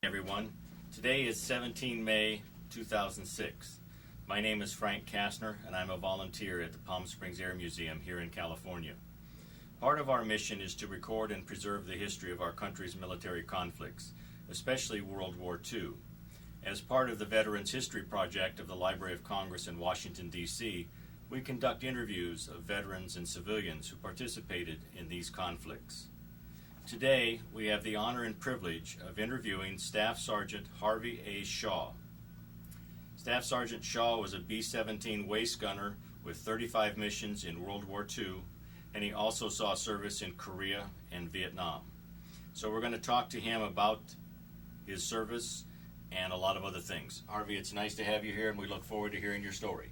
Everyone. Today is 17 May 2006. My name is Frank Kastner and I'm a volunteer at the Palm Springs Air Museum here in California. Part of our mission is to record and preserve the history of our country's military conflicts, especially World War II. As part of the Veterans History Project of the Library of Congress in Washington, D.C., we conduct interviews of veterans and civilians who participated in these conflicts. Today, we have the honor and privilege of interviewing Staff Sergeant Harvey A. Shaw. Staff Sergeant Shaw was a B-17 waist gunner with 35 missions in World War II, and he also saw service in Korea and Vietnam. So we're going to talk to him about his service and a lot of other things. Harvey, it's nice to have you here, and we look forward to hearing your story.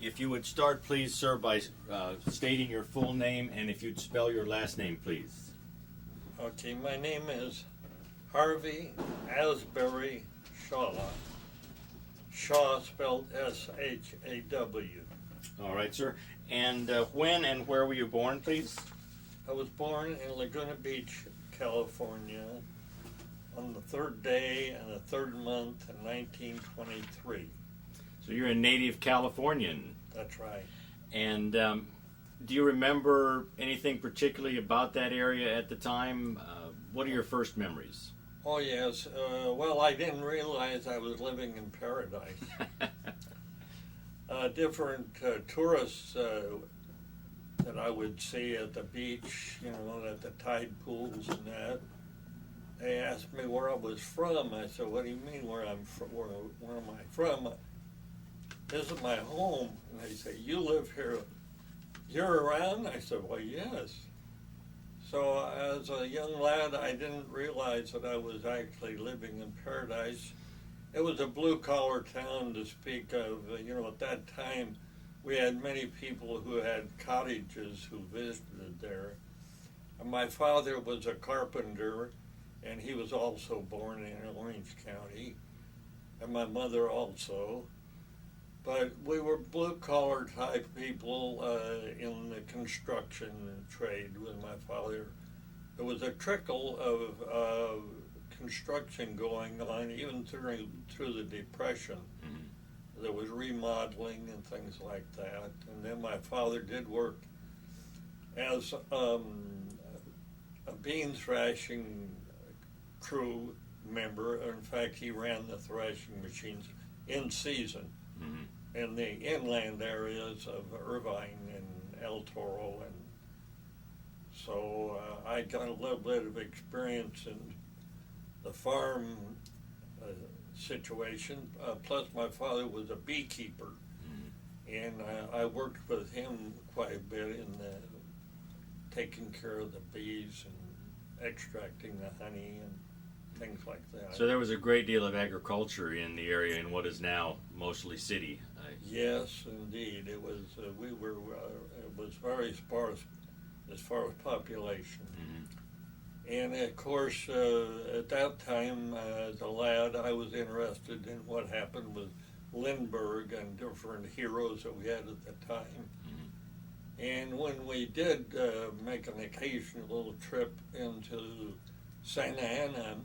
If you would start, please, sir, by stating your full name, and if you'd spell your last name, please. Okay, my name is Harvey Asbury Shaw. Shaw spelled S-H-A-W. All right, sir. And when and where were you born, please? I was born in Laguna Beach, California, on the third day and the third month in 1923. So you're a native Californian. That's right. And do you remember anything particularly about that area at the time? What are your first memories? Oh, yes. Well, I didn't realize I was living in paradise. Different tourists that I would see at the beach, you know, at the tide pools and that, they asked me where I was from. I said, what do you mean where I'm from? Where am I from? This is my home. And they say, you live here. You're around? I said, well, yes. So as a young lad, I didn't realize that I was actually living in paradise. It was a blue-collar town to speak of. You know, at that time, we had many people who had cottages who visited there. And my father was a carpenter, and he was also born in Orange County, and my mother also. But we were blue-collar type people in the construction trade with my father. There was a trickle of construction going on even through the Depression. Mm-hmm. There was remodeling and things like that. And then my father did work as a bean thrashing crew member. In fact, he ran the thrashing machines in season. Mm-hmm. In the inland areas of Irvine and El Toro, and so I got a little bit of experience in the farm situation. Plus, my father was a beekeeper, and I worked with him quite a bit in taking care of the bees and extracting the honey and things like that. So there was a great deal of agriculture in the area in what is now mostly city. Yes, indeed. It was. It was very sparse as far as population. Mm-hmm. And of course, at that time, as a lad, I was interested in what happened with Lindbergh and different heroes that we had at the time. Mm-hmm. And when we did make an occasional little trip into Santa Ana,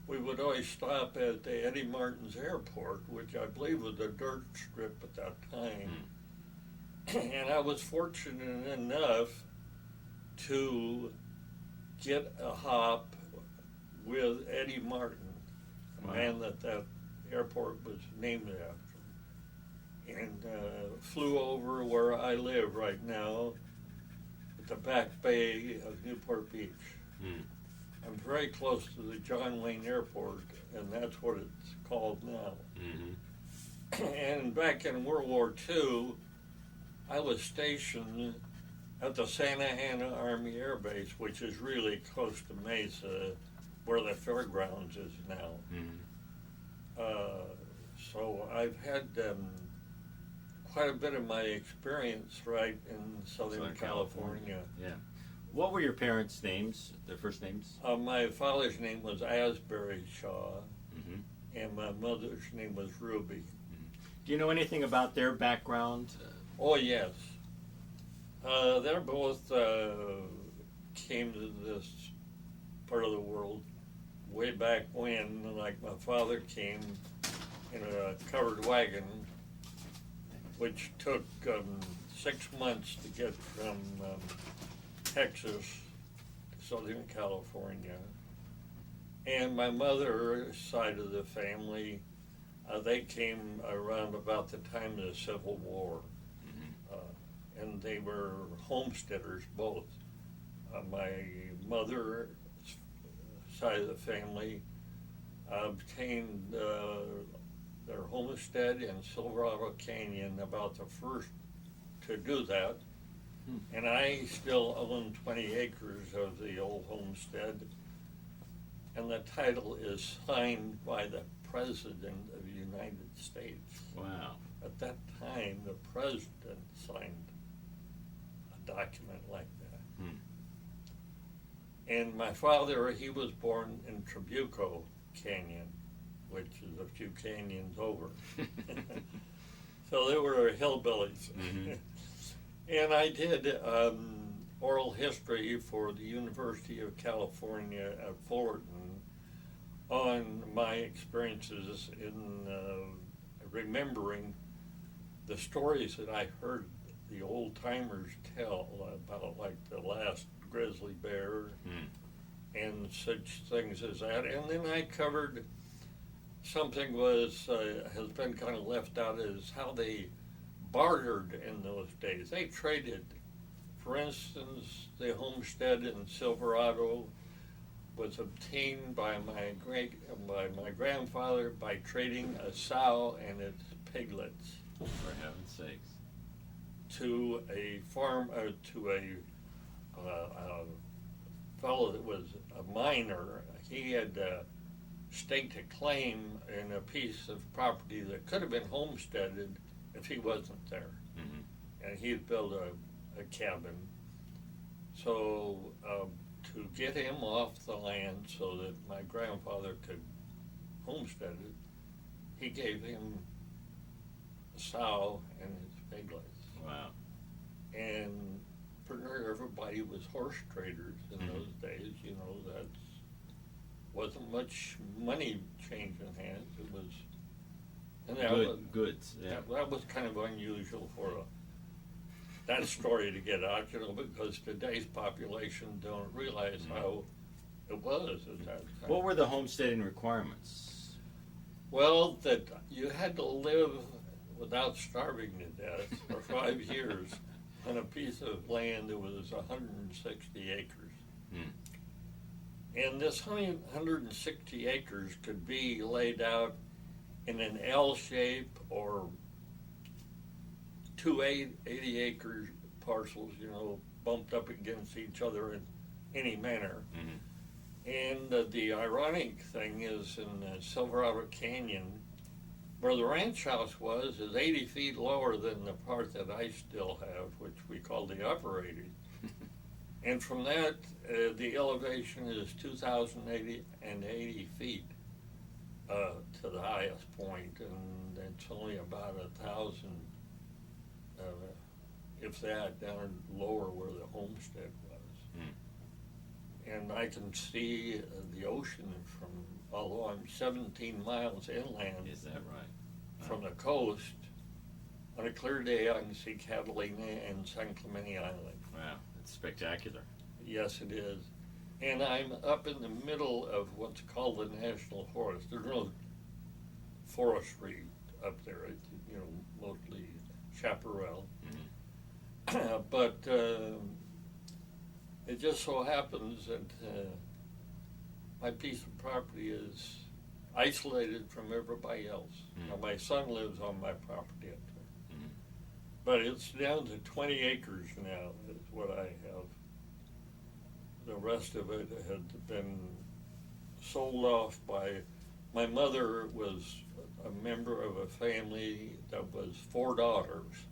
we would always stop at the Eddie Martin's Airport, which I believe was a dirt strip at that time. And I was fortunate enough to get a hop with Eddie Martin, the man that airport was named after, and flew over where I live right now at the Back Bay of Newport Beach. I'm very close to the John Wayne Airport, and that's what it's called now. Mm-hmm. And back in World War II, I was stationed at the Santa Ana Army Air Base, which is really close to Mesa, where the fairgrounds is now. Mm-hmm. So I've had quite a bit of my experience right in Southern California. Yeah. What were your parents' names, their first names? My father's name was Asbury Shaw, mm-hmm. and my mother's name was Ruby. Mm-hmm. Do you know anything about their background? Oh, yes. They're both came to this part of the world way back when, like my father came in a covered wagon, which took 6 months to get from Texas to Southern California. And my mother's side of the family, they came around about the time of the Civil War. And they were homesteaders both. My mother's side of the family obtained their homestead in Silverado Canyon, about the first to do that. And I still own 20 acres of the old homestead, and the title is signed by the President of the United States. Wow. At that time, the President signed a document like that. And my father, he was born in Trabuco Canyon, which is a few canyons over. So they were hillbillies. And I did oral history for the University of California at Fullerton on my experiences in remembering the stories that I heard the old timers tell about, like the last grizzly bear and such things as that. And then I covered something has been kind of left out, is how they bartered in those days. They traded. For instance, the homestead in Silverado was obtained by my grandfather by trading a sow and its piglets. For heaven's sakes. To a fellow that was a miner. He had staked a claim in a piece of property that could have been homesteaded if he wasn't there. And he had built a cabin. So to get him off the land so that my grandfather could homestead it, he gave him a sow and his piglets. Wow. And pretty much everybody was horse traders in those days. You know, that wasn't much money changing hands. It was, and that goods. Yeah. That was kind of unusual for that story to get out, you know, because today's population don't realize how it was at that time. What were the homesteading requirements? Well, that you had to live without starving to death for 5 years on a piece of land that was 160 acres. And this 160 acres could be laid out in an L shape or two 80-acre parcels, you know, bumped up against each other in any manner. And the ironic thing is, in Silverado Canyon, where the ranch house was, is 80 feet lower than the part that I still have, which we call the upper 80. And from that, the elevation is 2,080 feet to the highest point, and it's only about 1,000, if that, down lower where the homestead was. And I can see the ocean from, although I'm 17 miles inland. Is that right? From the coast. On a clear day, I can see Catalina and San Clemente Island. Wow, it's spectacular. Yes, it is. And I'm up in the middle of what's called the National Forest. There's no forestry up there. It's, you know, mostly chaparral. But it just so happens that my piece of property is isolated from everybody else. Now, my son lives on my property up there. But it's down to 20 acres now is what I have. The rest of it had been sold off by, my mother was a member of a family that was 4 daughters.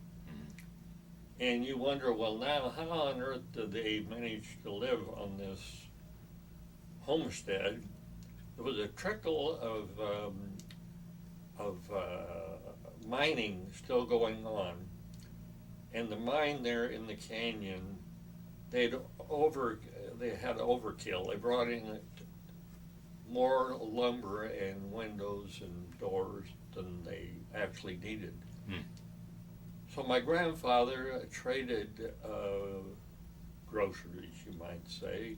And you wonder, well, now how on earth did they manage to live on this homestead? There was a trickle of mining still going on, and the mine there in the canyon, they had overkill. They brought in more lumber and windows and doors than they actually needed. So my grandfather traded groceries, you might say,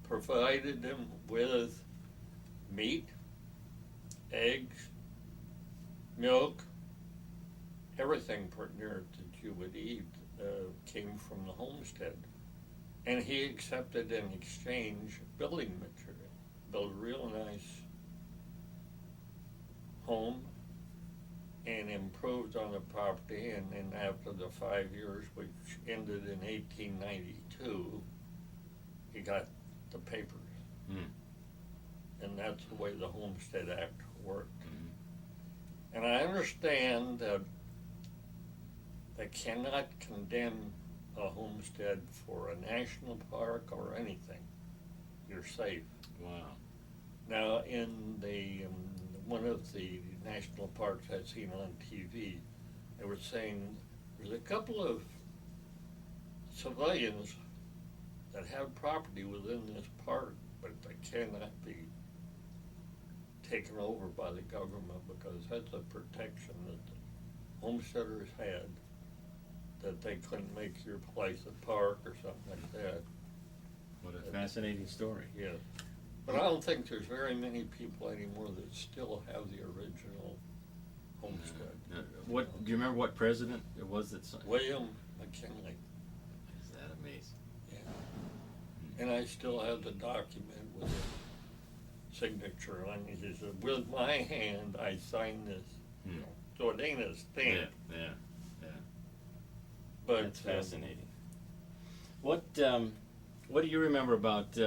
provided them with meat, eggs, milk, everything pretty near that you would eat came from the homestead. And he accepted in exchange building material, built a real nice home and improved on the property. And then after the 5 years, which ended in 1892, he got the papers. And that's the way the Homestead Act worked. And I understand that they cannot condemn a homestead for a national park or anything. You're safe. Wow. Now, in the one of the national parks I've seen on TV, they were saying there's a couple of civilians that have property within this park, but they cannot be taken over by the government because that's a protection that the homesteaders had, that they couldn't make your place a park or something like that. What a fascinating story. Yeah. But I don't think there's very many people anymore that still have the original homestead. What do you remember? What president it was that signed? William McKinley. Is that amazing? Yeah. And I still have the document with a signature on it. He said, with my hand, I signed this. You know, so it ain't a stamp. Yeah. But That's fascinating. What do you remember about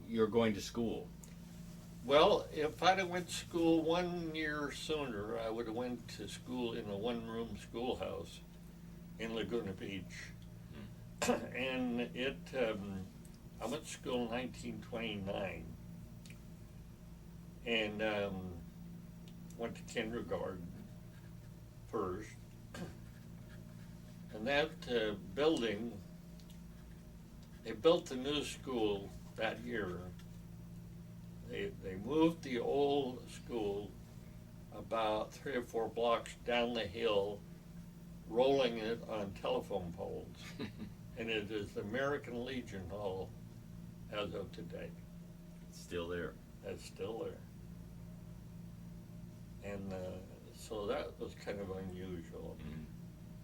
your going to school? Well, if I'd have went to school 1 year sooner, I would have went to school in a one-room schoolhouse in Laguna Beach. And I went to school in 1929 and went to kindergarten first. And that building, they built the new school that year. They moved the old school about 3 or 4 blocks down the hill, rolling it on telephone poles. And it is the American Legion Hall as of today. It's still there. That's still there. And so that was kind of unusual.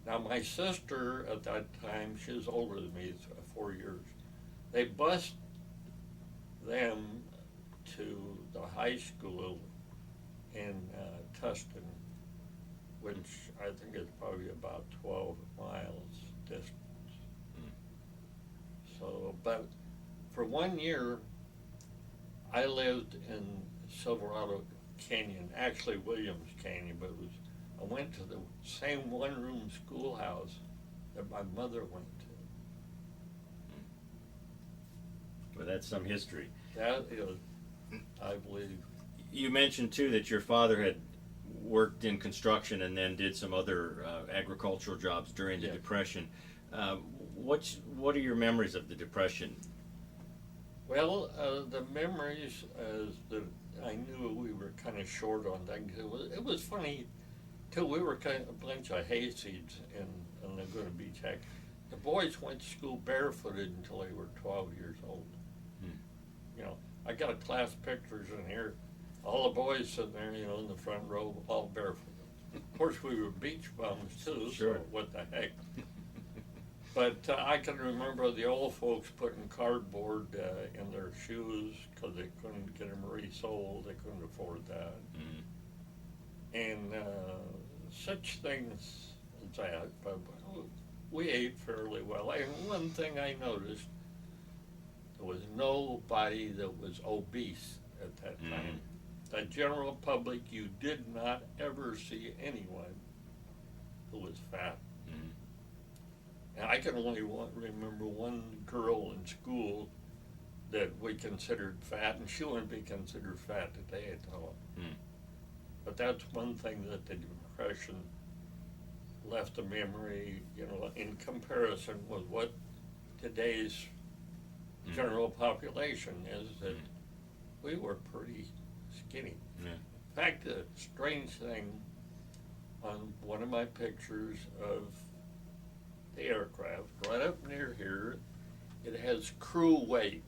Now, my sister at that time, she was older than me, 4 years. They bused them to the high school in Tustin, which I think is probably about 12 miles distance. So, but for 1 year, I lived in Silverado Canyon, actually Williams Canyon, but I went to the same one-room schoolhouse that my mother went to. Well, that's some history. That is, I believe. You mentioned too that your father had worked in construction and then did some other agricultural jobs during the Depression. What are your memories of the Depression? Well, the memories is that I knew we were kind of short on things. It was funny, too. We were kind of a bunch of hayseeds in Laguna Beach. The boys went to school barefooted until they were 12 years old. You know, I got class pictures in here. All the boys sitting there, you know, in the front row, all barefooted. Of course, we were beach bums, too, Sure. So what the heck. But I can remember the old folks putting cardboard in their shoes because they couldn't get them resoled. They couldn't afford that. And such things as that. But we ate fairly well. And one thing I noticed, there was nobody that was obese at that time. The general public, you did not ever see anyone who was fat. And I can only remember one girl in school that we considered fat, and she wouldn't be considered fat today at all. But that's one thing that the Depression left a memory, you know, in comparison with what today's general population is, that we were pretty skinny. Yeah. In fact, the strange thing on one of my pictures of the aircraft, right up near here, it has crew weight,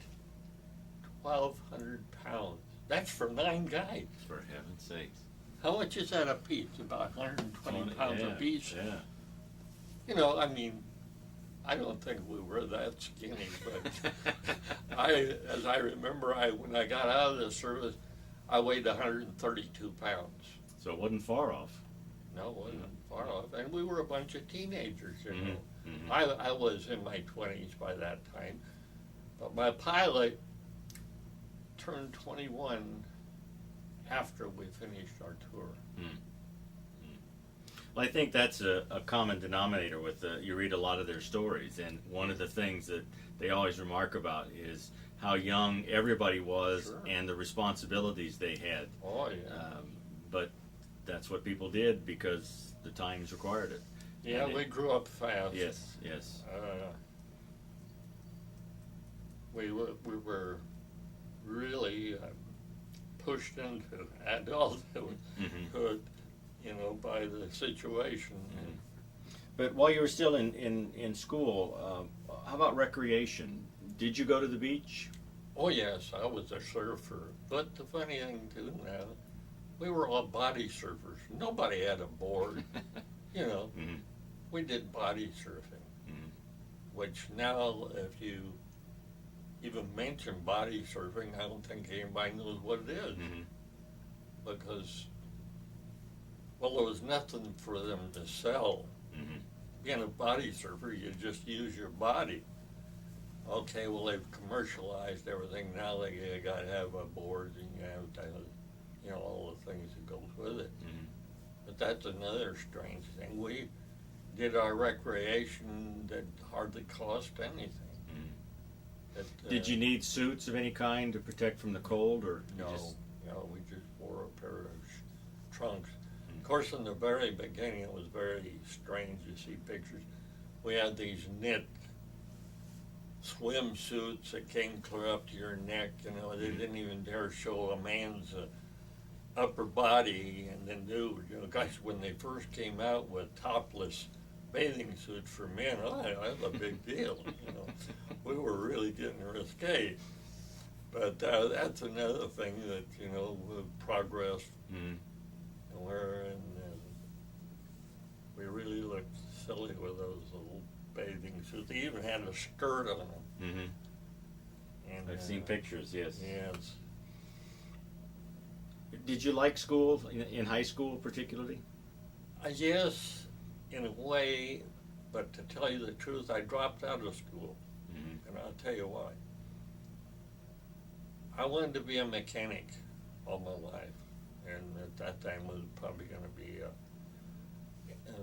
1,200 pounds. That's for 9 guys. For heaven's sakes. How much is that a piece? About 120 pounds yeah, a piece. Yeah. You know, I mean, I don't think we were that skinny, but as I remember, when I got out of the service, I weighed 132 pounds. So it wasn't far off. No, it wasn't far off. And we were a bunch of teenagers, you know. Mm-hmm. I was in my 20s by that time. But my pilot turned 21 after we finished our tour. Well, I think that's a common denominator with you read a lot of their stories, and one of the things that they always remark about is how young everybody was. Sure. And the responsibilities they had. Oh, yeah. But that's what people did because the times required it. Yeah, and we grew up fast. Yes, yes. We were really pushed into adulthood, you know, by the situation. But while you were still in school, how about recreation? Did you go to the beach? Oh yes, I was a surfer. But the funny thing too now, we were all body surfers. Nobody had a board. You know, we did body surfing, which now if you even mention body surfing, I don't think anybody knows what it is. Because, well, there was nothing for them to sell. Being a body surfer, you just use your body. Okay, well, they've commercialized everything. Now they got to have a board and you have to, you know, all the things that goes with it. But that's another strange thing. We did our recreation that hardly cost anything. Did you need suits of any kind to protect from the cold, or No, just... no, we just wore a pair of trunks. Of course, in the very beginning, it was very strange to see pictures. We had these knit swimsuits that came clear up to your neck. You know, they didn't even dare show a man's upper body and the nude. You know, guys, when they first came out with topless bathing suits for men, that was a big deal. You know, we were really getting risque. But that's another thing that, you know, progressed. And we really looked silly with those little bathing suits. They even had a skirt on them. And, I've seen pictures, yes. Yes. Did you like school, in high school particularly? Yes, in a way, but to tell you the truth, I dropped out of school. And I'll tell you why. I wanted to be a mechanic all my life. And at that time was probably going to be an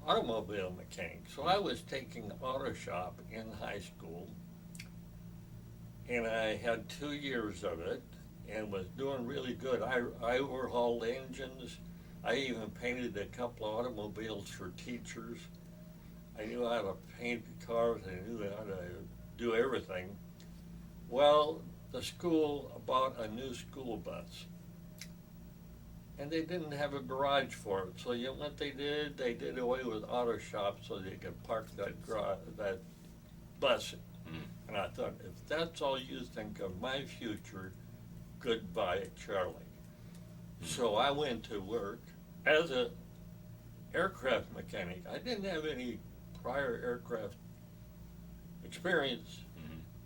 automobile mechanic. So I was taking auto shop in high school, and I had 2 years of it and was doing really good. I overhauled engines. I even painted a couple of automobiles for teachers. I knew how to paint cars. I knew how to do everything. Well, the school bought a new school bus, and they didn't have a garage for it. So you know what they did? They did away with auto shops so they could park that bus. And I thought, if that's all you think of my future, goodbye, Charlie. So I went to work as an aircraft mechanic. I didn't have any prior aircraft experience,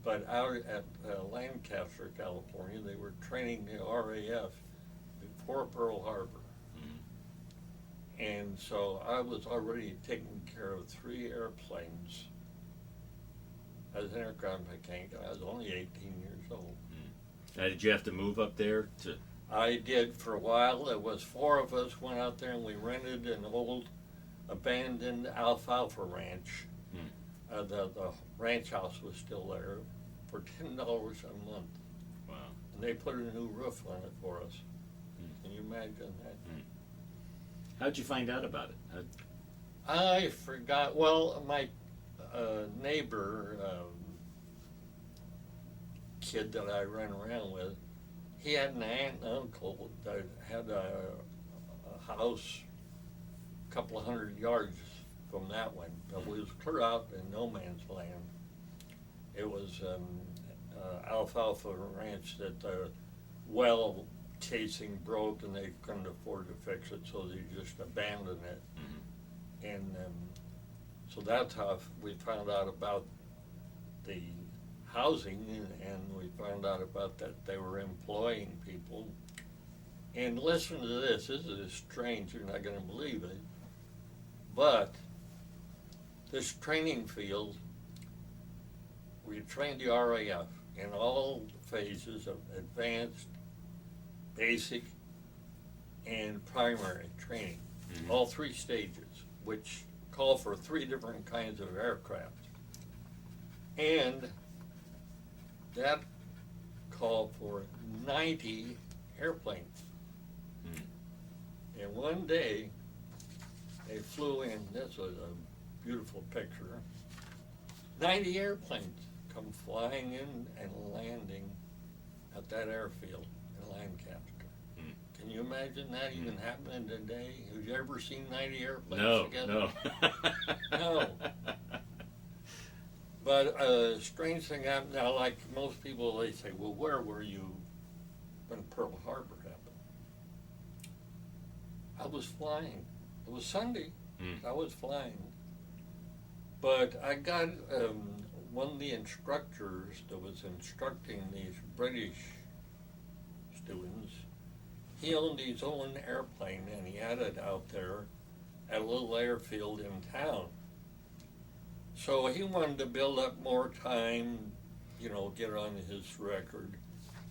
but out at Lancaster, California, they were training the RAF before Pearl Harbor. And so I was already taking care of 3 airplanes as an aircraft mechanic. I was only 18 years old. Now, did you have to move up there to... I did for a while. There was 4 of us went out there and we rented an old abandoned alfalfa ranch. The ranch house was still there for $10 a month. Wow. And they put a new roof on it for us. Can you imagine that? How'd you find out about it? I forgot. Well, my neighbor, kid that I ran around with, he had an aunt and uncle that had a house a couple of 100 yards from that one. But we was clear out in no man's land. It was alfalfa ranch that the well casing broke and they couldn't afford to fix it, so they just abandoned it. Mm-hmm. And so that's how we found out about the housing, and we found out about that they were employing people. And listen to this is strange, you're not going to believe it, but this training field, we trained the RAF in all phases of advanced, basic, and primary training, Mm-hmm. all three stages, which call for three different kinds of aircraft. And that called for 90 airplanes. Mm. And one day, they flew in, this was a beautiful picture, 90 airplanes come flying in and landing at that airfield in Lancaster. Mm. Can you imagine that even happening today? Have you ever seen 90 airplanes No, together? no. No. But a strange thing happened now, like most people, they say, well, where were you when Pearl Harbor happened? I was flying. It was Sunday. Mm. I was flying. But I got one of the instructors that was instructing these British students. He owned his own airplane, and he had it out there at a little airfield in town. So he wanted to build up more time, you know, get on his record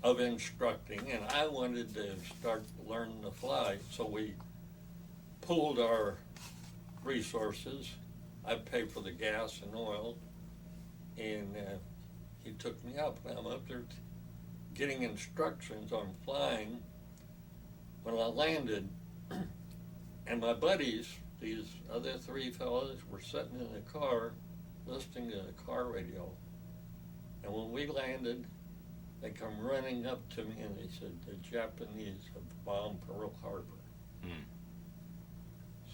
of instructing, and I wanted to start learning to fly. So we pooled our resources. I'd pay for the gas and oil, and he took me up, and I'm up there getting instructions on flying. When I landed, and my buddies, these other three fellows, were sitting in the car listening to the car radio. And when we landed, they come running up to me and they said, the Japanese have bombed Pearl Harbor. Mm.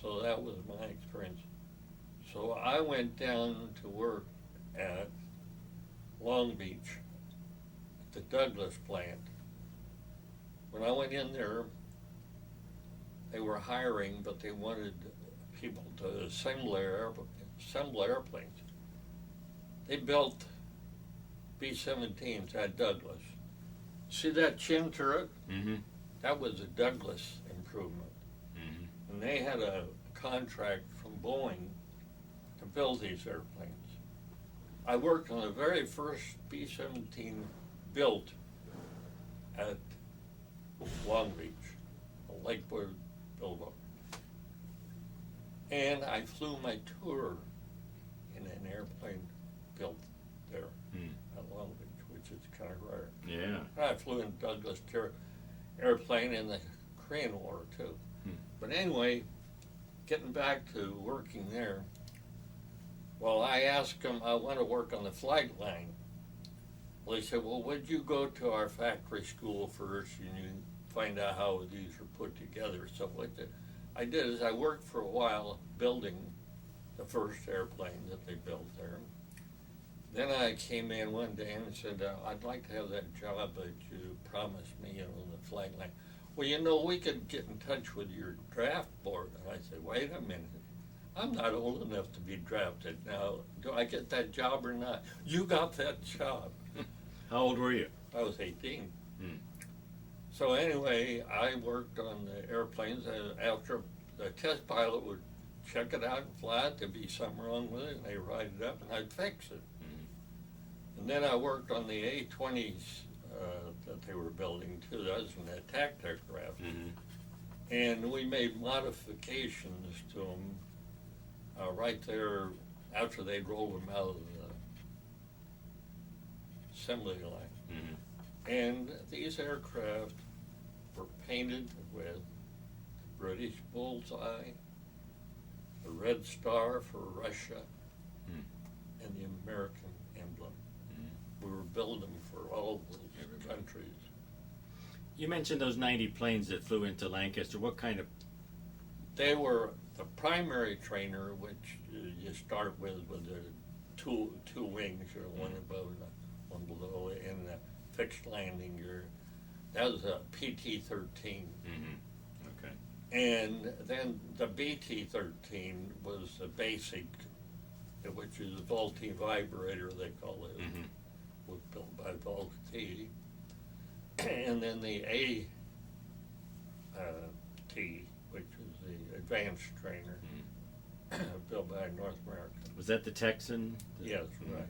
So that was my experience. So I went down to work at Long Beach, at the Douglas plant. When I went in there, they were hiring, but they wanted people to assemble airplanes. They built B-17s at Douglas. See that chin turret? Mm-hmm. That was a Douglas improvement. Mm-hmm. And they had a contract from Boeing to build these airplanes. I worked on the very first B-17 built at Long Beach, Lakewood Boulevard. And I flew my tour in an airplane built there at Long Beach, which is kind of rare. Yeah. I flew in Douglas airplane in the Korean War too. But anyway, getting back to working there, well, I asked them, I want to work on the flight line. Well, they said, well, would you go to our factory school first and you find out how these are put together, stuff like that. I did is I worked for a while building the first airplane that they built there. Then I came in one day and said, I'd like to have that job that you promised me, you know, the flight line. Well, you know, we could get in touch with your draft board. And I said, wait a minute. I'm not old enough to be drafted now. Do I get that job or not? You got that job. How old were you? I was 18. Mm. So anyway, I worked on the airplanes. After the test pilot would check it out and fly it, there'd be something wrong with it, and they'd write it up, and I'd fix it. And then I worked on the A-20s that they were building too. That was an attack aircraft. Mm-hmm. And we made modifications to them right there after they'd rolled them out of the assembly line. Mm-hmm. And these aircraft were painted with the British bullseye, the red star for Russia, and the American emblem. We were building for all those countries. You mentioned those 90 planes that flew into Lancaster. What kind of? They were the primary trainer, which you start with the two wings, or one above and one below, in the fixed landing gear. That was a PT-13. Mm-hmm. Okay. And then the BT-13 was the basic, which is a Vultee vibrator, they call it. Mm-hmm. Was built by Vultee. And then the A-T, which is the advanced trainer, built by North America. Was that the Texan? Yes, right.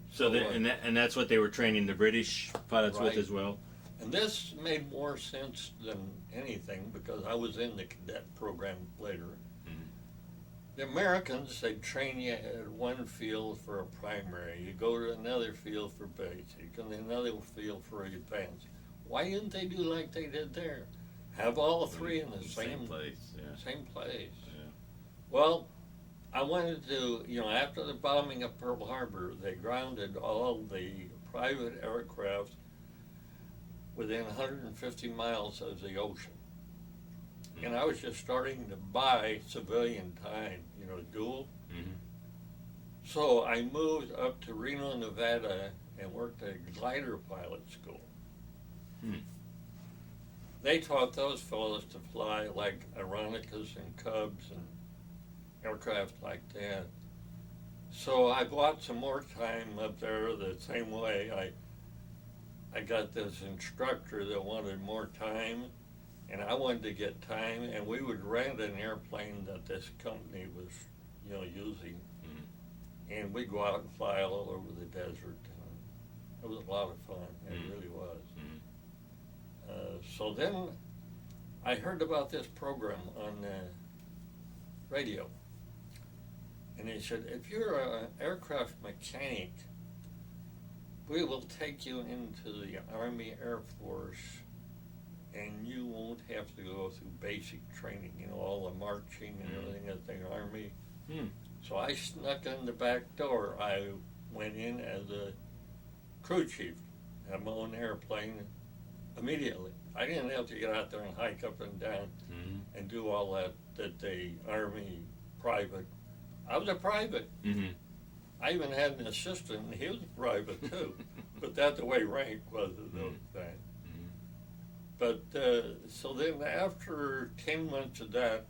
So, and that's what they were training the British pilots with Right. as well? And this made more sense than anything because I was in the cadet program later. The Americans, they train you at one field for a primary. You go to another field for basic, and another field for advanced. Why didn't they do like they did there? Have all three in the same place. Yeah. Same place. Yeah. Well, I wanted to, after the bombing of Pearl Harbor, they grounded all the private aircraft within 150 miles of the ocean. And I was just starting to buy civilian time, dual. Mm-hmm. So I moved up to Reno, Nevada, and worked at a glider pilot school. They taught those fellows to fly like Aeronicas and Cubs and aircraft like that. So I bought some more time up there the same way. I got this instructor that wanted more time, and I wanted to get time, and we would rent an airplane that this company was, using, and we'd go out and fly all over the desert. It was a lot of fun. It really was. So then I heard about this program on radio, and they said, if you're an aircraft mechanic, we will take you into the Army Air Force, and you won't have to go through basic training, all the marching and everything at the Army. So I snuck in the back door. I went in as a crew chief, had my own airplane immediately. I didn't have to get out there and hike up and down and do all that the Army private. I was a private. I even had an assistant, and he was a private too. But that's the way rank was that. But so then after 10 months of that,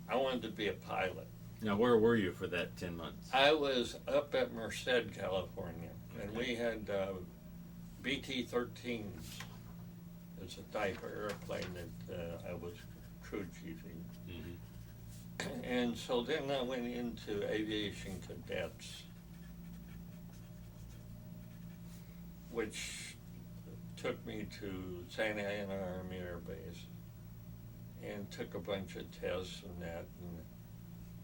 I wanted to be a pilot. Now, where were you for that 10 months? I was up at Merced, California, and we had BT-13s. It's a type of airplane that I was crew chiefing. And so then I went into aviation cadets, which took me to Santa Ana Army Air Base and took a bunch of tests and that, and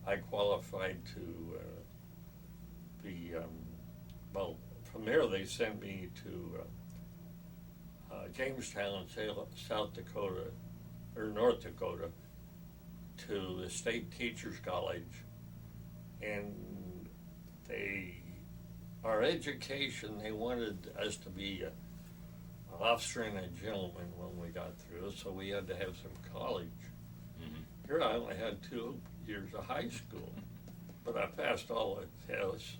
I qualified to be, from there they sent me to Jamestown, South Dakota, or North Dakota, to the State Teachers College, and our education, they wanted us to be an officer and a gentleman when we got through, so we had to have some college. Here I only had 2 years of high school, but I passed all the tests.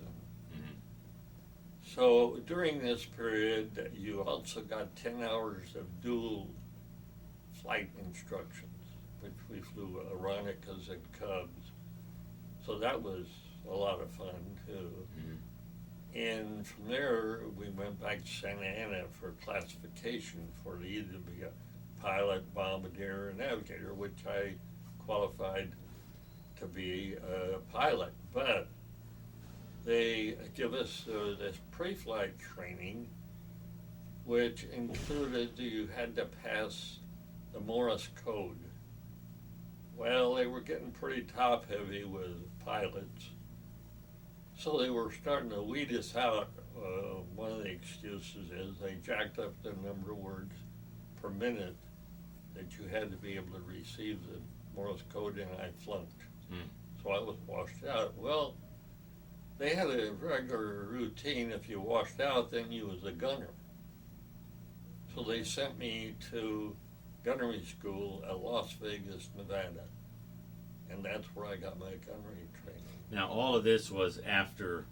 So during this period, you also got 10 hours of dual flight instructions, which we flew Aeronicas and Cubs. So that was a lot of fun too. And from there, we went back to Santa Ana for classification for to either be a pilot, bombardier, or navigator, which I qualified to be a pilot. But they give us this pre-flight training, which included you had to pass the Morse code. Well, they were getting pretty top-heavy with pilots, so they were starting to weed us out. One of the excuses is they jacked up the number of words per minute that you had to be able to receive the Morse code, and I flunked. So I was washed out. Well, they had a regular routine. If you washed out, then you was a gunner. So they sent me to gunnery school at Las Vegas, Nevada. And that's where I got my gunnery training. Now, all of this was after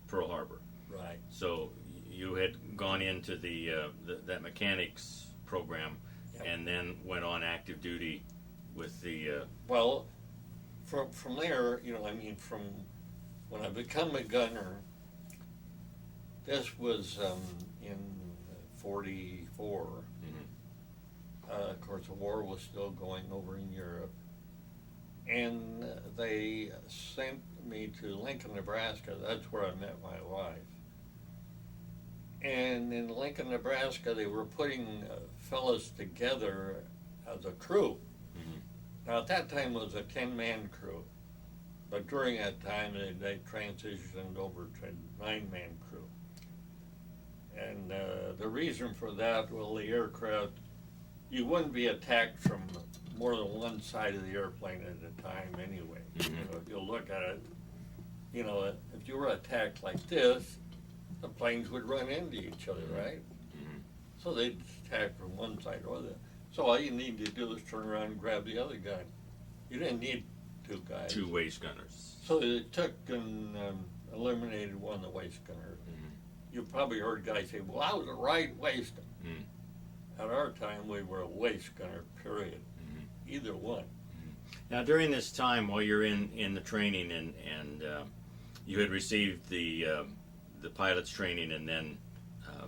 Pearl Harbor. Right. So you had gone into that mechanics program, Yep. and then went on active duty with the. Well, from there, from when I become a gunner, this was in '44. Of course, the war was still going over in Europe. And they sent me to Lincoln, Nebraska. That's where I met my wife. And in Lincoln, Nebraska, they were putting fellas together as a crew. Now, at that time, it was a 10-man crew. But during that time, they transitioned over to a 9-man crew. And the reason for that, well, the aircraft, you wouldn't be attacked from more than one side of the airplane at a time anyway. If you look at it, if you were attacked like this, the planes would run into each other, right? So they'd attack from one side or the other. So all you need to do is turn around and grab the other gun. You didn't need two guys. Two waist gunners. So they took and eliminated one of the waist gunners. You probably heard guys say, well, I was a right waist. At our time, we were a waist gunner, period. Either one. Now, during this time, while you're in the training, and you had received the pilot's training, and then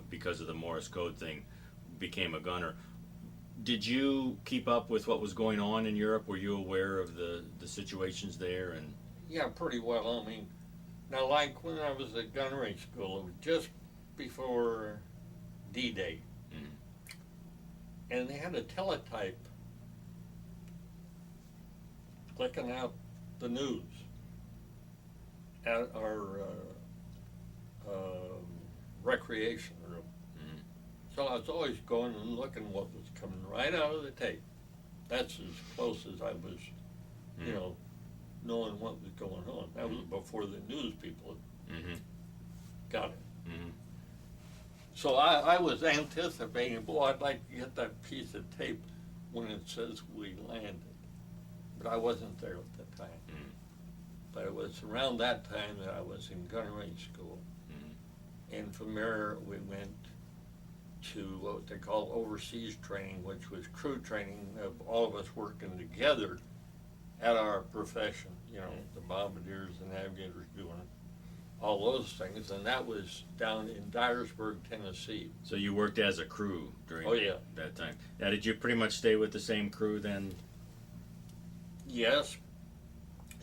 because of the Morse code thing, became a gunner. Did you keep up with what was going on in Europe? Were you aware of the situations there? And yeah, pretty well. Now, like when I was at gunnery school, it was just before D-Day. And they had a teletype clicking out the news at our recreation room. So I was always going and looking what was coming right out of the tape. That's as close as I was, knowing what was going on. That was before the news people got it. So I was anticipating, boy, I'd like to get that piece of tape when it says we landed. But I wasn't there at the time. But it was around that time that I was in gunnery school. And from there, we went to what they call overseas training, which was crew training of all of us working together at our profession, the bombardiers, the navigators doing all those things, and that was down in Dyersburg, Tennessee. so you worked as a crew during that time. Now, did you pretty much stay with the same crew then? Yes,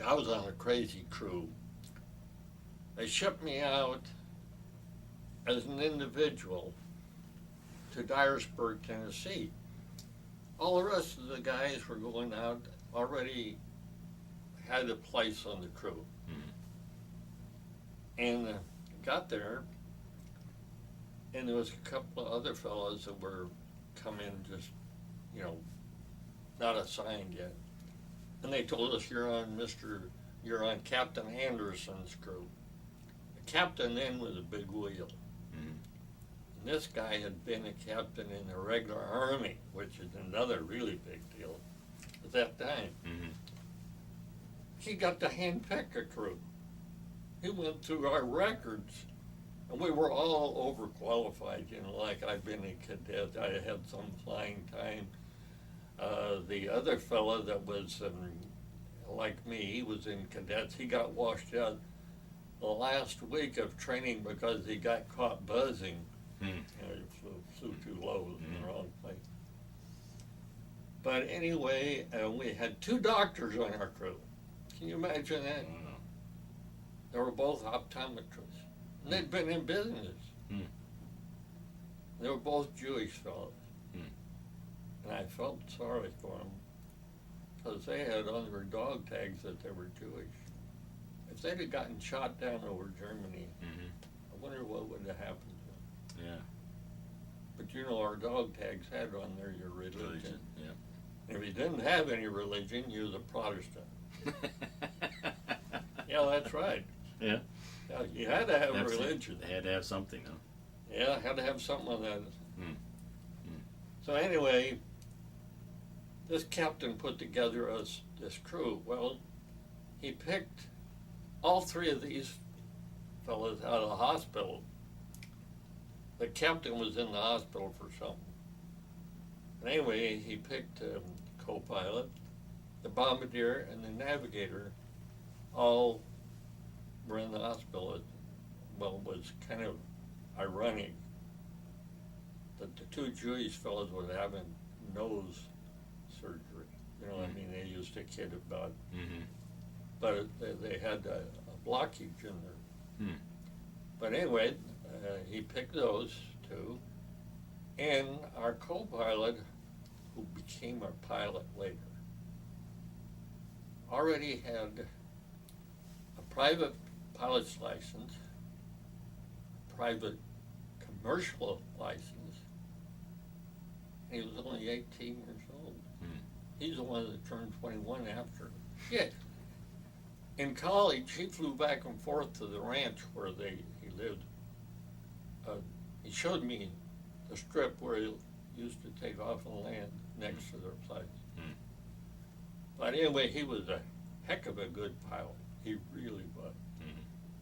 I was on a crazy crew. They shipped me out as an individual to Dyersburg, Tennessee. All the rest of the guys were going out, already had a place on the crew. And got there, and there was a couple of other fellows that were coming just, not assigned yet. And they told us, you're on Captain Anderson's crew. The captain then was a big wheel. And this guy had been a captain in the regular army, which is another really big deal at that time. He got to handpick a crew. He went through our records, and we were all overqualified, like I'd been a cadet. I had some flying time. The other fella that was like me, he was in cadets. He got washed out the last week of training because he got caught buzzing. He flew too low in the wrong place. But anyway, we had 2 doctors on our crew. Can you imagine that? They were both optometrists. And they'd been in business. They were both Jewish fellows. And I felt sorry for them because they had on their dog tags that they were Jewish. If they'd have gotten shot down over Germany, I wonder what would have happened to them. Yeah. But our dog tags had on there your religion. Yeah. And if you didn't have any religion, you was a Protestant. Yeah, that's right. Yeah. You had to have religion. They had to have something, huh? Yeah, had to have something on that. So anyway, this captain put together this crew. Well, he picked all three of these fellas out of the hospital. The captain was in the hospital for something. And anyway, he picked co-pilot, the bombardier, and the navigator. All were in the hospital. Well, it was kind of ironic that the two Jewish fellows were having nose surgery. You know, I mean, they used to kid about, but they had a blockage in there. But anyway, he picked those two, and our co-pilot, who became our pilot later, already had a private pilot's license, private commercial license, and he was only 18 years old. He's the one that turned 21 after. Yeah. In college, he flew back and forth to the ranch where he lived. He showed me the strip where he used to take off and land next to their place. But anyway, he was a heck of a good pilot. He really was.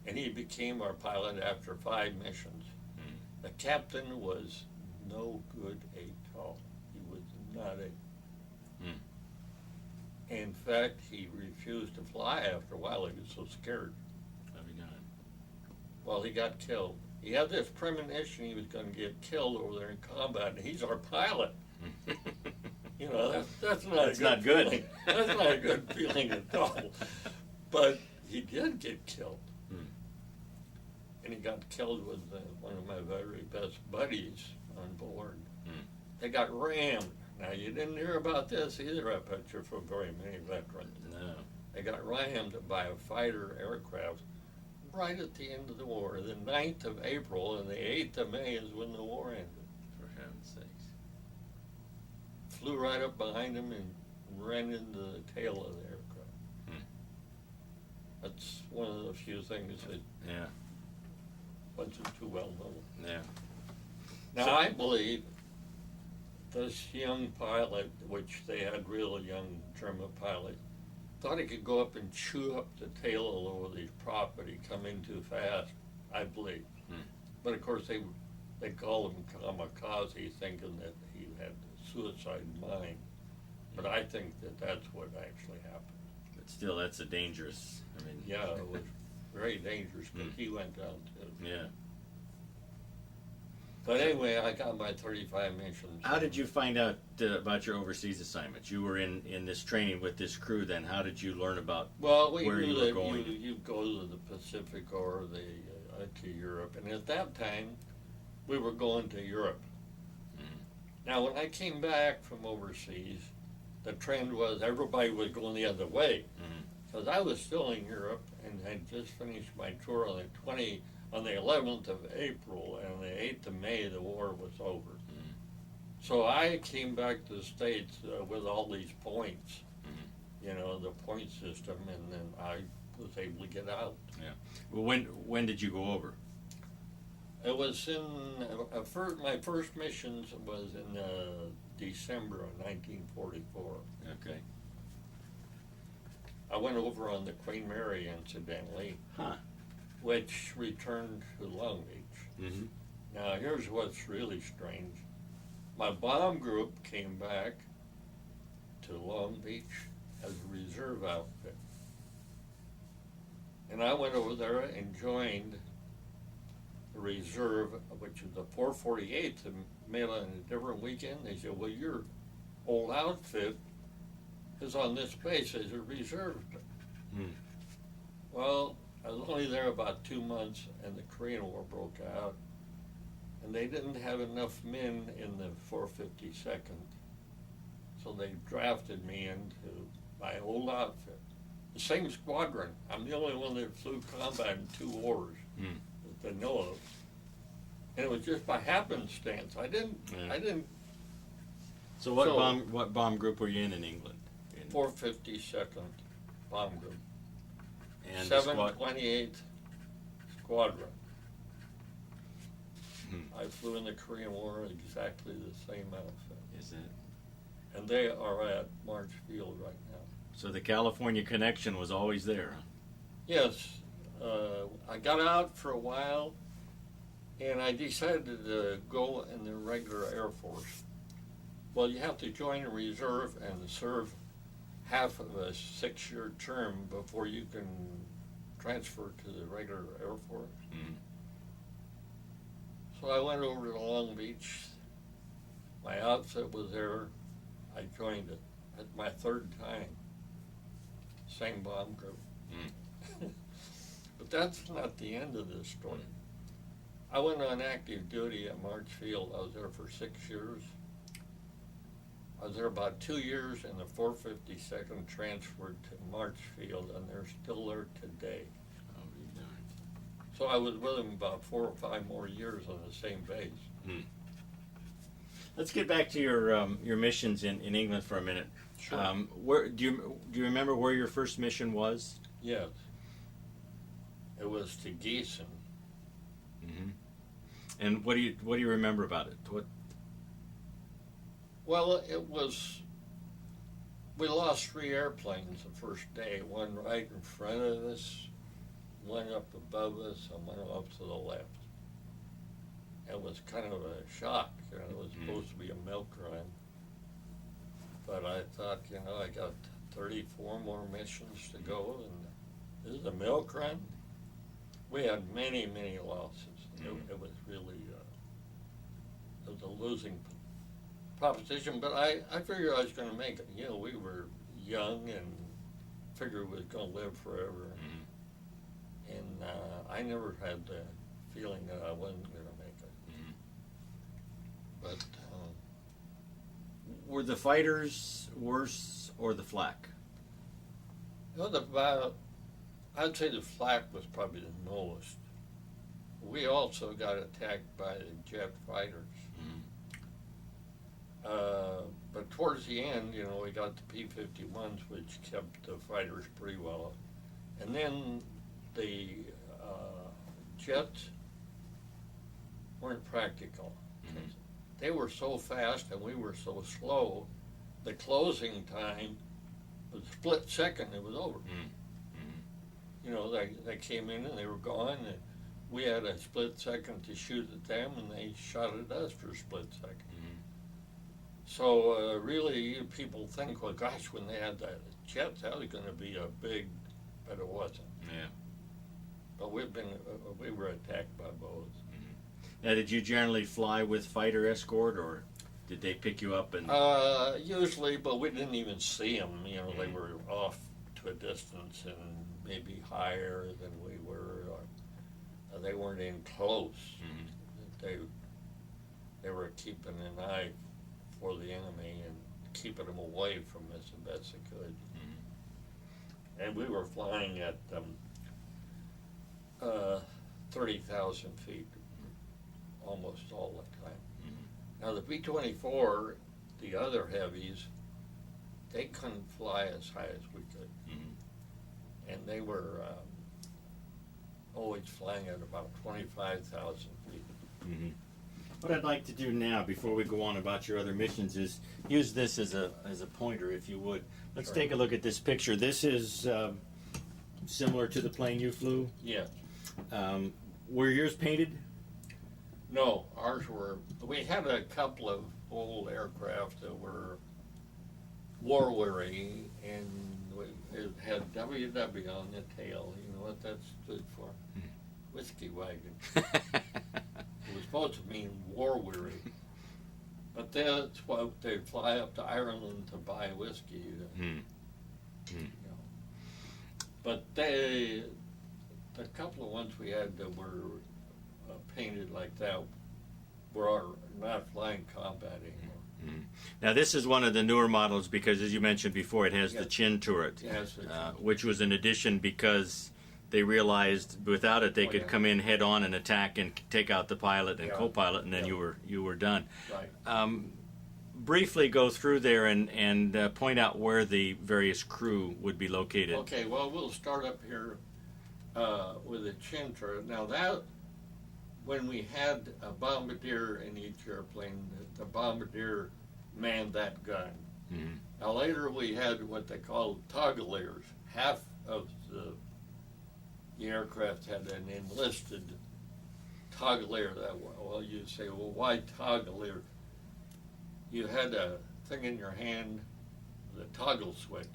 And he became our pilot after 5 missions. The captain was no good at all. He was not a... In fact, he refused to fly after a while. He was so scared. Well, he got killed. He had this premonition he was going to get killed over there in combat, and he's our pilot. You know, that's not good. Feeling. That's not a good feeling at all. But he did get killed. And he got killed with one of my very best buddies on board. They got rammed. Now, you didn't hear about this either, I bet you, from very many veterans. No. They got rammed by a fighter aircraft right at the end of the war, the 9th of April, and the 8th of May is when the war ended. For heaven's sakes. Flew right up behind him and ran into the tail of the aircraft. That's one of the few things that wasn't too well known. Yeah. Now, so, I believe this young pilot, which they had real young German pilot, thought he could go up and chew up the tail over these property coming too fast, I believe. But of course they called him kamikaze, thinking that he had suicide in mind. But I think that's what actually happened. But still, that's a dangerous, Yeah, it was very dangerous because he went down too. Yeah. But anyway, I got my 35 missions. How did you find out about your overseas assignments? You were in this training with this crew then. How did you learn about where you were going? You go to the Pacific or to Europe. And at that time, we were going to Europe. Now, when I came back from overseas, the trend was everybody was going the other way. Because I was still in Europe and had just finished my tour on the 11th of April, and the 8th of May, the war was over. So I came back to the States with all these points, you know, the point system, and then I was able to get out. Yeah. Well, when did you go over? It was in, my first missions was in December of 1944. Okay. I went over on the Queen Mary, incidentally. Which returned to Long Beach. Now, here's what's really strange. My bomb group came back to Long Beach as a reserve outfit. And I went over there and joined the reserve, which is the 448th, and made on a different weekend. They said, well, your old outfit is on this base as a reserve. Well, I was only there about 2 months, and the Korean War broke out, and they didn't have enough men in the 452nd, so they drafted me into my old outfit. The same squadron. I'm the only one that flew combat in 2 wars that they know of, and it was just by happenstance. I didn't. So what bomb group were you in England? 452nd bomb group. And 728th Squadron. I flew in the Korean War exactly the same outfit. Is it? And they are at March Field right now. So the California connection was always there. Huh? Yes, I got out for a while, and I decided to go in the regular Air Force. Well, you have to join a reserve and serve half of a 6-year term before you can transfer to the regular Air Force. Mm. So I went over to Long Beach. My outfit was there. I joined it at my 3rd time. Same bomb group. Mm. But that's not the end of this story. I went on active duty at March Field. I was there for 6 years. I was there about 2 years, and the 452nd transferred to March Field, and they're still there today. Oh, you darn. So I was with them about 4 or 5 more years on the same base. Hmm. Let's get back to your missions in England for a minute. Sure. Where do you remember where your first mission was? Yes. It was to Gießen. Mm-hmm. And what do you remember about it? What? Well, we lost 3 airplanes the first day. One right in front of us, one up above us, and one off to the left. It was kind of a shock. It was supposed to be a milk run. But I thought, I got 34 more missions to go, and this is a milk run. We had many, many losses. It was really, it was a losing proposition, but I figured I was going to make it. We were young and figured we was going to live forever. Mm-hmm. And I never had the feeling that I wasn't going to make it. Mm-hmm. But were the fighters worse or the flak? I'd say the flak was probably the lowest. We also got attacked by the jet fighters. But towards the end, we got the P-51s, which kept the fighters pretty well. And then the jets weren't practical. Mm-hmm. They were so fast and we were so slow, the closing time was a split second, it was over. Mm-hmm. They came in and they were gone, and we had a split second to shoot at them, and they shot at us for a split second. So really, people think, well, gosh, when they had the jets, that was going to be a big, but it wasn't. Yeah. But we were attacked by both. Mm-hmm. Now, did you generally fly with fighter escort, or did they pick you up and? Usually, but we didn't even see them. They were off to a distance and maybe higher than we were. They weren't in close. Mm-hmm. They were keeping an eye for the enemy and keeping them away from us the best they could. Mm-hmm. And we were flying at 30,000 feet almost all the time. Mm-hmm. Now the B-24, the other heavies, they couldn't fly as high as we could. Mm-hmm. And they were always flying at about 25,000 feet. Mm-hmm. What I'd like to do now, before we go on about your other missions, is use this as a pointer, if you would. Let's Sure. take a look at this picture. This is similar to the plane you flew. Yeah. Were yours painted? No, ours were. We had a couple of old aircraft that were war weary, and it had WW on the tail. You know what that stood for? Whiskey wagon. It was supposed to mean war weary, but that's why they fly up to Ireland to buy whiskey. But the couple of ones we had that were painted like that were not flying combat anymore. Now this is one of the newer models because, as you mentioned before, it has the chin turret, Yes, which was an addition because they realized without it they could yeah. come in head on and attack and take out the pilot and Yeah. co-pilot, and then Yeah. you were done. Right. Briefly go through there and point out where the various crew would be located. Okay, well, we'll start up here with the chin turret. Now that, when we had a bombardier in each airplane, the bombardier manned that gun. Mm-hmm. Now later we had what they called toggleirs. Half of the aircraft had an enlisted toggleier. Well, you say, well, why toggleier? You had a thing in your hand, the toggle switch,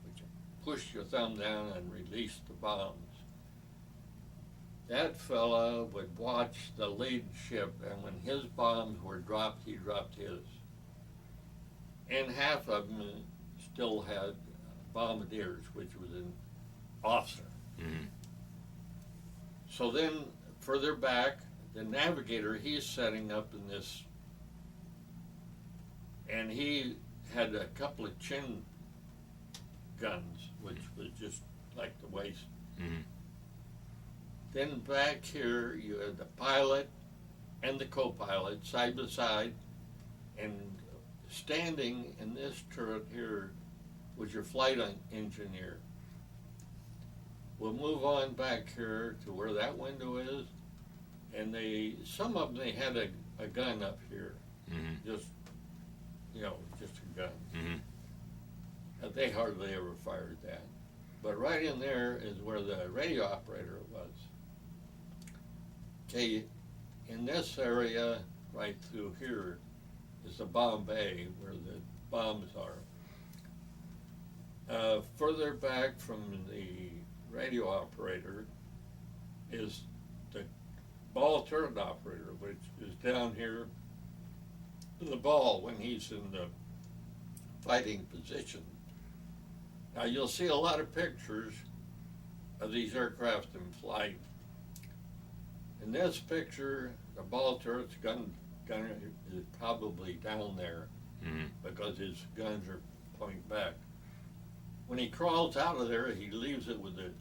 which pushed your thumb down and released the bombs. That fella would watch the lead ship, and when his bombs were dropped, he dropped his. And half of them still had bombardiers, which was an officer. Mm-hmm. So then, further back, the navigator, he's setting up in this, and he had a couple of chin guns, which was just like the waist. Mm-hmm. Then back here, you had the pilot and the co-pilot side by side, and standing in this turret here was your flight engineer. We'll move on back here to where that window is, and some of them, they had a gun up here, Mm-hmm. just a gun. Mm-hmm. They hardly ever fired that. But right in there is where the radio operator was. Okay, in this area, right through here, is the bomb bay where the bombs are. Further back from the radio operator is the ball turret operator, which is down here in the ball when he's in the fighting position. Now you'll see a lot of pictures of these aircraft in flight. In this picture, the ball turret's gunner is probably down there Mm-hmm. because his guns are pointing back. When he crawls out of there, he leaves it with the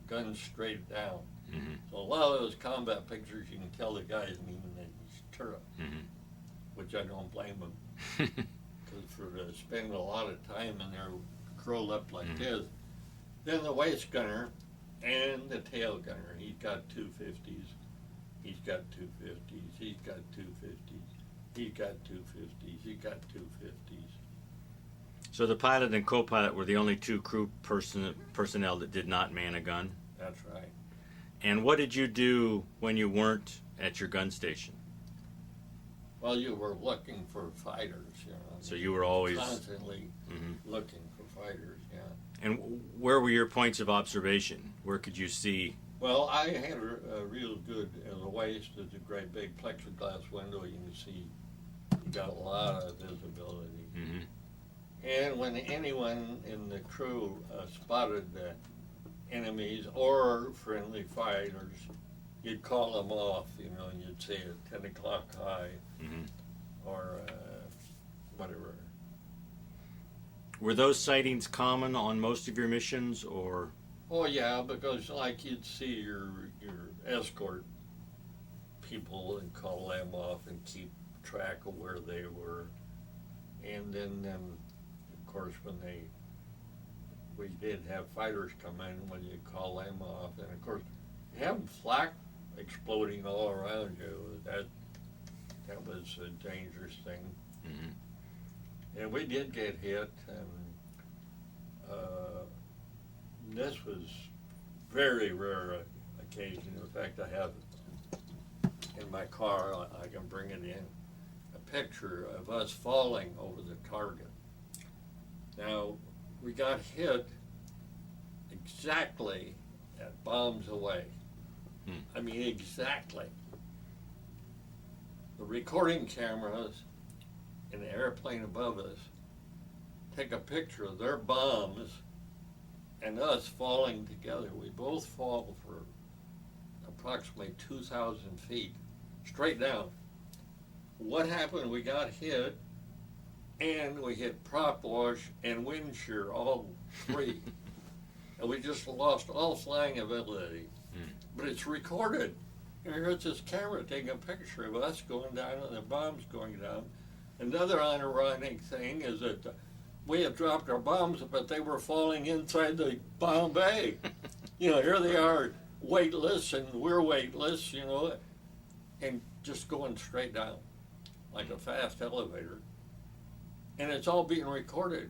gun straight down. Mm-hmm. So a lot of those combat pictures, you can tell the guy's leaning in his turret, Mm-hmm. which I don't blame him, because for spending a lot of time in there curled up like Mm-hmm. this. Then the waist gunner and the tail gunner, he's got 250s, he's got 250s, he's got 250s, he's got 250s, he's got 250s. So the pilot and co-pilot were the only two crew personnel that did not man a gun? That's right. And what did you do when you weren't at your gun station? Well, you were looking for fighters, you know. So you were always... Constantly Mm-hmm. looking for fighters, yeah. And where were your points of observation? Where could you see? Well, I had a real good, the waist is a great big plexiglass window. You can see you got a lot of visibility. Mm-hmm. And when anyone in the crew spotted enemies or friendly fighters, you'd call them off, you know, and you'd say a 10 o'clock high Mm-hmm. or whatever. Were those sightings common on most of your missions, or? Oh yeah, because like you'd see your escort people and call them off and keep track of where they were, and then of course when we did have fighters come in, when you call them off, and of course having flak exploding all around you, that was a dangerous thing. Mm-hmm. And we did get hit, and this was very rare occasion. In fact, I have in my car, I can bring it in, a picture of us falling over the target. Now, we got hit exactly at bombs away. I mean, exactly. The recording cameras in the airplane above us take a picture of their bombs and us falling together. We both fall for approximately 2,000 feet, straight down. What happened? We got hit, and we hit prop wash and wind shear, all three. And we just lost all flying ability. But it's recorded. And here's this camera taking a picture of us going down and the bombs going down. Another ironic thing is that we had dropped our bombs, but they were falling inside the bomb bay. You know, here they are, weightless, and we're weightless, you know, and just going straight down like a fast elevator. And it's all being recorded.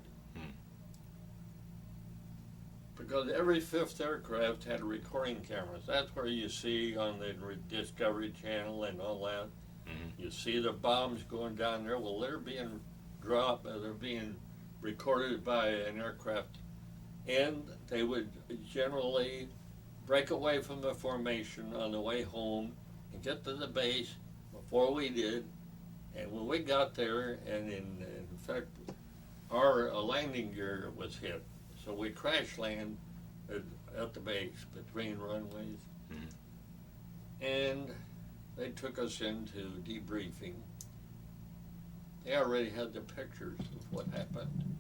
Because every fifth aircraft had recording cameras. That's where you see on the Discovery Channel and all that. You see the bombs going down there. Well, they're being dropped, they're being recorded by an aircraft. And they would generally break away from the formation on the way home and get to the base before we did. And when we got there, and in fact, our landing gear was hit. So we crash land at the base between runways. And they took us into debriefing. They already had the pictures of what happened.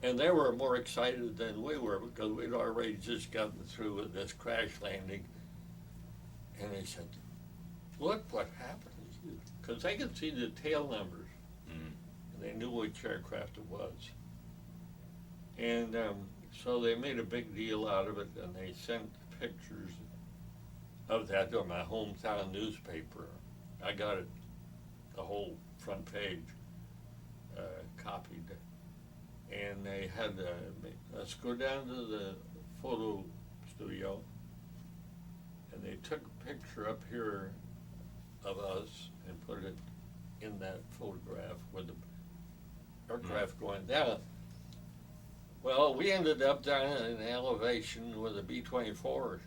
And they were more excited than we were because we'd already just gotten through with this crash landing. And they said, look what happened. Because they could see the tail numbers. And they knew which aircraft it was. And so they made a big deal out of it, and they sent pictures of that to my hometown newspaper. I got it, the whole front page, copied. And they had us go down to the photo studio, and they took a picture up here of us and put it in that photograph with the aircraft going down. Well, we ended up down in an elevation with the B-24s,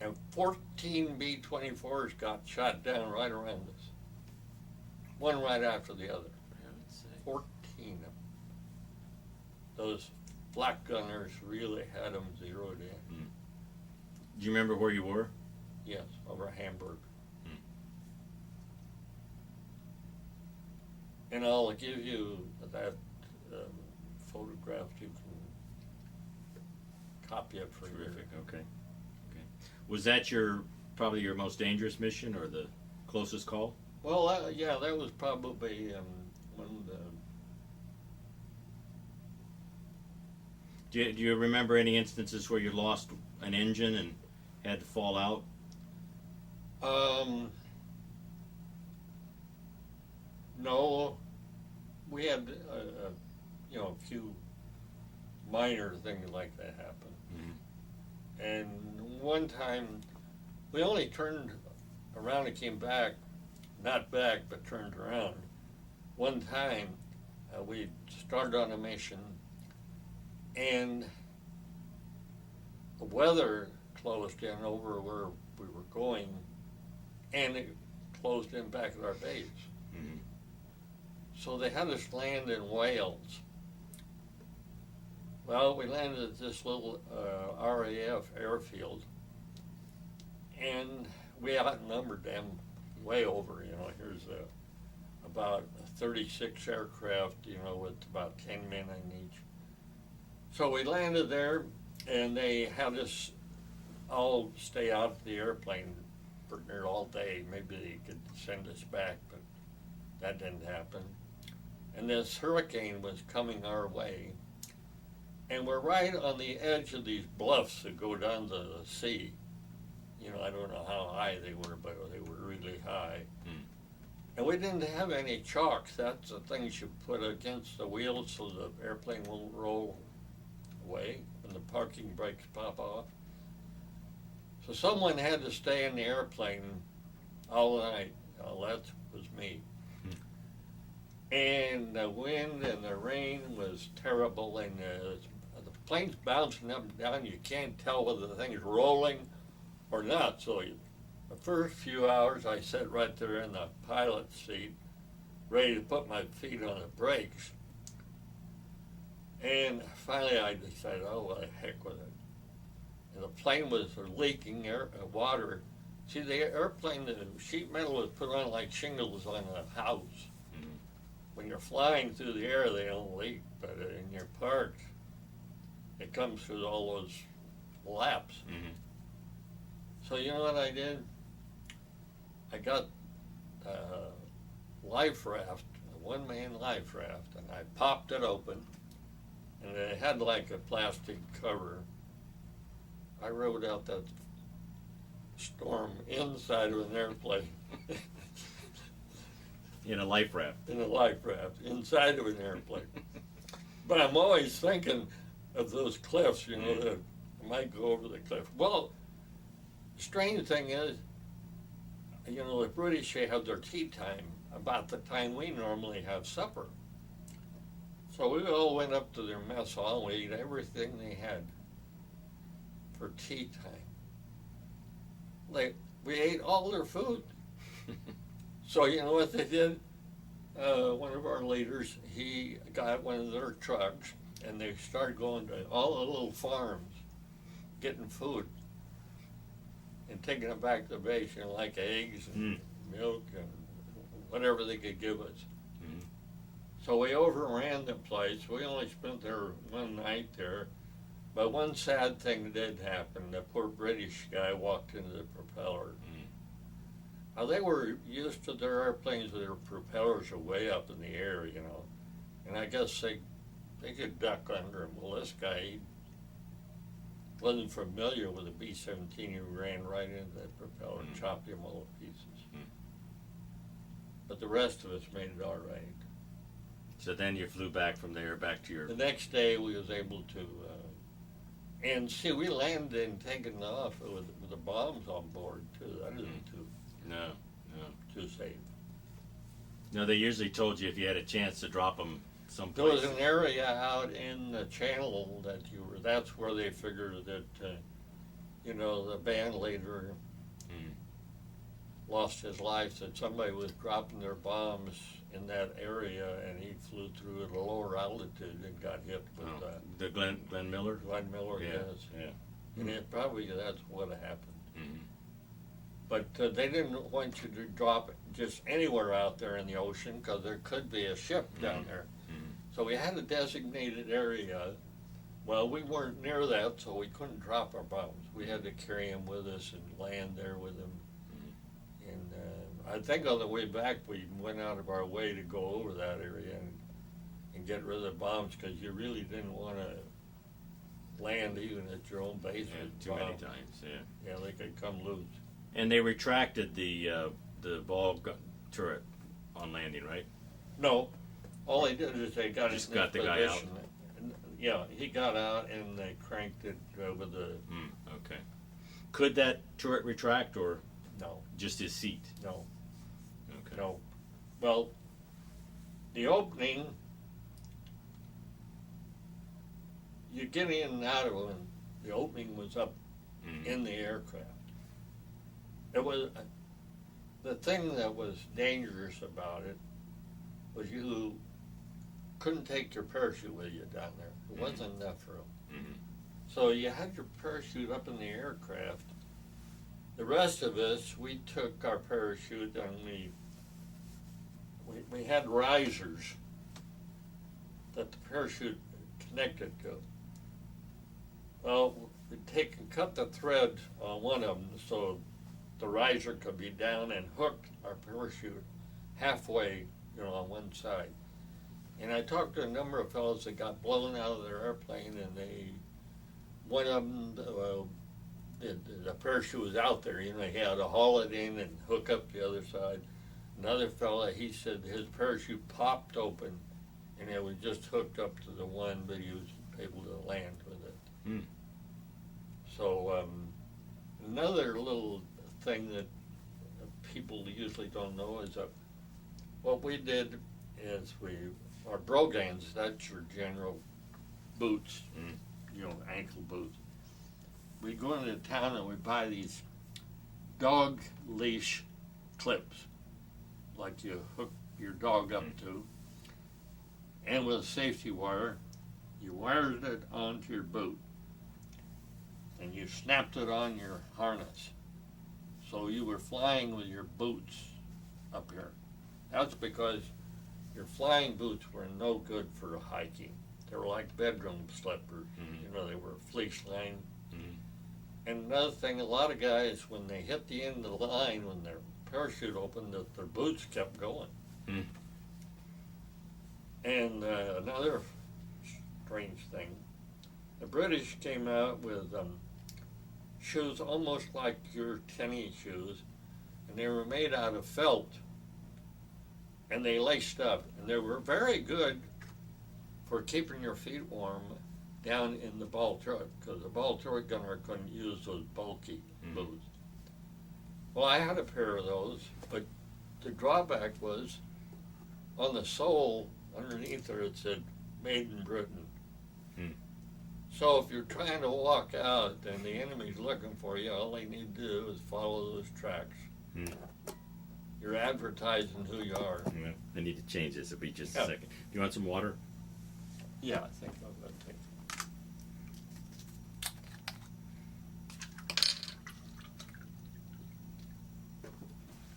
and 14 B-24s got shot down right around us, one right after the other. 14 of them. Those flak gunners really had them zeroed in. Do you remember where you were? Yes, over Hamburg. And I'll give you that photograph. You can copy it for you. Okay. Was that probably your most dangerous mission, or the closest call? Well, yeah, that was probably one of the. Do you remember any instances where you lost an engine and had to fall out? No, we had a few minor things like that happen. And one time, we only turned around and came back, not back, but turned around. One time, we started on a mission, and the weather closed in over where we were going, and it closed in back at our base. So they had us land in Wales. Well, we landed at this little RAF airfield, and we outnumbered them way over. Here's about 36 aircraft, with about 10 men in each. So we landed there, and they had us all stay out of the airplane for near all day. Maybe they could send us back, but that didn't happen. And this hurricane was coming our way, and we're right on the edge of these bluffs that go down to the sea. I don't know how high they were, but they were really high. And we didn't have any chocks. That's the things you put against the wheels so the airplane won't roll away when the parking brakes pop off. So someone had to stay in the airplane all night. Well, that was me. And the wind and the rain was terrible, and the plane's bouncing up and down. You can't tell whether the thing's rolling or not. So the first few hours, I sat right there in the pilot's seat, ready to put my feet on the brakes. And finally, I decided, well, the heck with it. And the plane was leaking water. See, the airplane, the sheet metal was put on like shingles on a house. When you're flying through the air, they don't leak, but in your parked, it comes through all those laps. So you know what I did? I got a life raft, a one-man life raft, and I popped it open, and it had like a plastic cover. I rode out that storm inside of an airplane. In a life raft. in a life raft inside of an airplane. But I'm always thinking of those cliffs, you know, that I might go over the cliff. Well, the strange thing is, you know, the British, they have their tea time about the time we normally have supper. So we all went up to their mess hall and we ate everything they had for tea time. We ate all their food. So you know what they did? One of our leaders, he got one of their trucks and they started going to all the little farms, getting food and taking it back to the base, you know, like eggs and milk and whatever they could give us. So we overran the place. We only spent there one night there. But one sad thing did happen. The poor British guy walked into the propeller. Now, they were used to their airplanes with their propellers are way up in the air, you know. And I guess they could duck under them. Well, this guy, he wasn't familiar with a B-17. He ran right into that propeller and chopped him all to pieces. But the rest of us made it all right. So then you flew back from there back to your... The next day we was able to, and see, we landed and taken off with the bombs on board too. That isn't too safe. No, they usually told you if you had a chance to drop them someplace. There was an area out in the channel that that's where they figured that, you know, the band leader lost his life, that somebody was dropping their bombs in that area, and he flew through at a lower altitude and got hit with the Glenn Miller? Glenn Miller, yeah, yes. Yeah. And it probably that's what happened. But they didn't want you to drop it just anywhere out there in the ocean because there could be a ship down there. So we had a designated area. Well, we weren't near that, so we couldn't drop our bombs. We had to carry them with us and land there with them. And I think on the way back we went out of our way to go over that area and get rid of the bombs because you really didn't want to land even at your own base with too bombs. many times, Yeah, they could come loose. And they retracted the ball turret on landing, right? No, all they did is they got Just it in got this the guy out. position. And, yeah, he got out and they cranked it with the. Okay. Could that turret retract or No, just his seat? no, Okay. no. Well, the opening, you get in and out of it, and the opening was up in the aircraft. It was the thing that was dangerous about it was you couldn't take your parachute with you down there. There wasn't enough room. So you had your parachute up in the aircraft. The rest of us, we took our parachute and we had risers that the parachute connected to. Well, we'd take and cut the thread on one of them so the riser could be down and hooked our parachute halfway, you know, on one side. And I talked to a number of fellows that got blown out of their airplane, and one of them, the parachute was out there, you know, he had to haul it in and hook up the other side. Another fella, he said his parachute popped open, and it was just hooked up to the one, but he was able to land with it. So another little thing that people usually don't know is that what we did is our brogans, that's your general boots, you know, ankle boots. We go into town and we buy these dog leash clips, like you hook your dog up to, and with a safety wire, you wired it onto your boot, and you snapped it on your harness. So you were flying with your boots up here. That's because your flying boots were no good for hiking. They were like bedroom slippers. You know, they were fleece lined. And another thing, a lot of guys, when they hit the end of the line, when their parachute opened, their boots kept going. And another strange thing, the British came out with shoes almost like your tennis shoes, and they were made out of felt. and they laced up, and they were very good for keeping your feet warm down in the ball turret, because the ball turret gunner couldn't use those bulky boots. Well, I had a pair of those, but the drawback was on the sole underneath there it said "Made in Britain." So if you're trying to walk out and the enemy's looking for you, all they need to do is follow those tracks. You're advertising who you are. Well, I need to change this. It'll be just Yeah. a second. Do you want some water? Yeah, I think I'm going to take.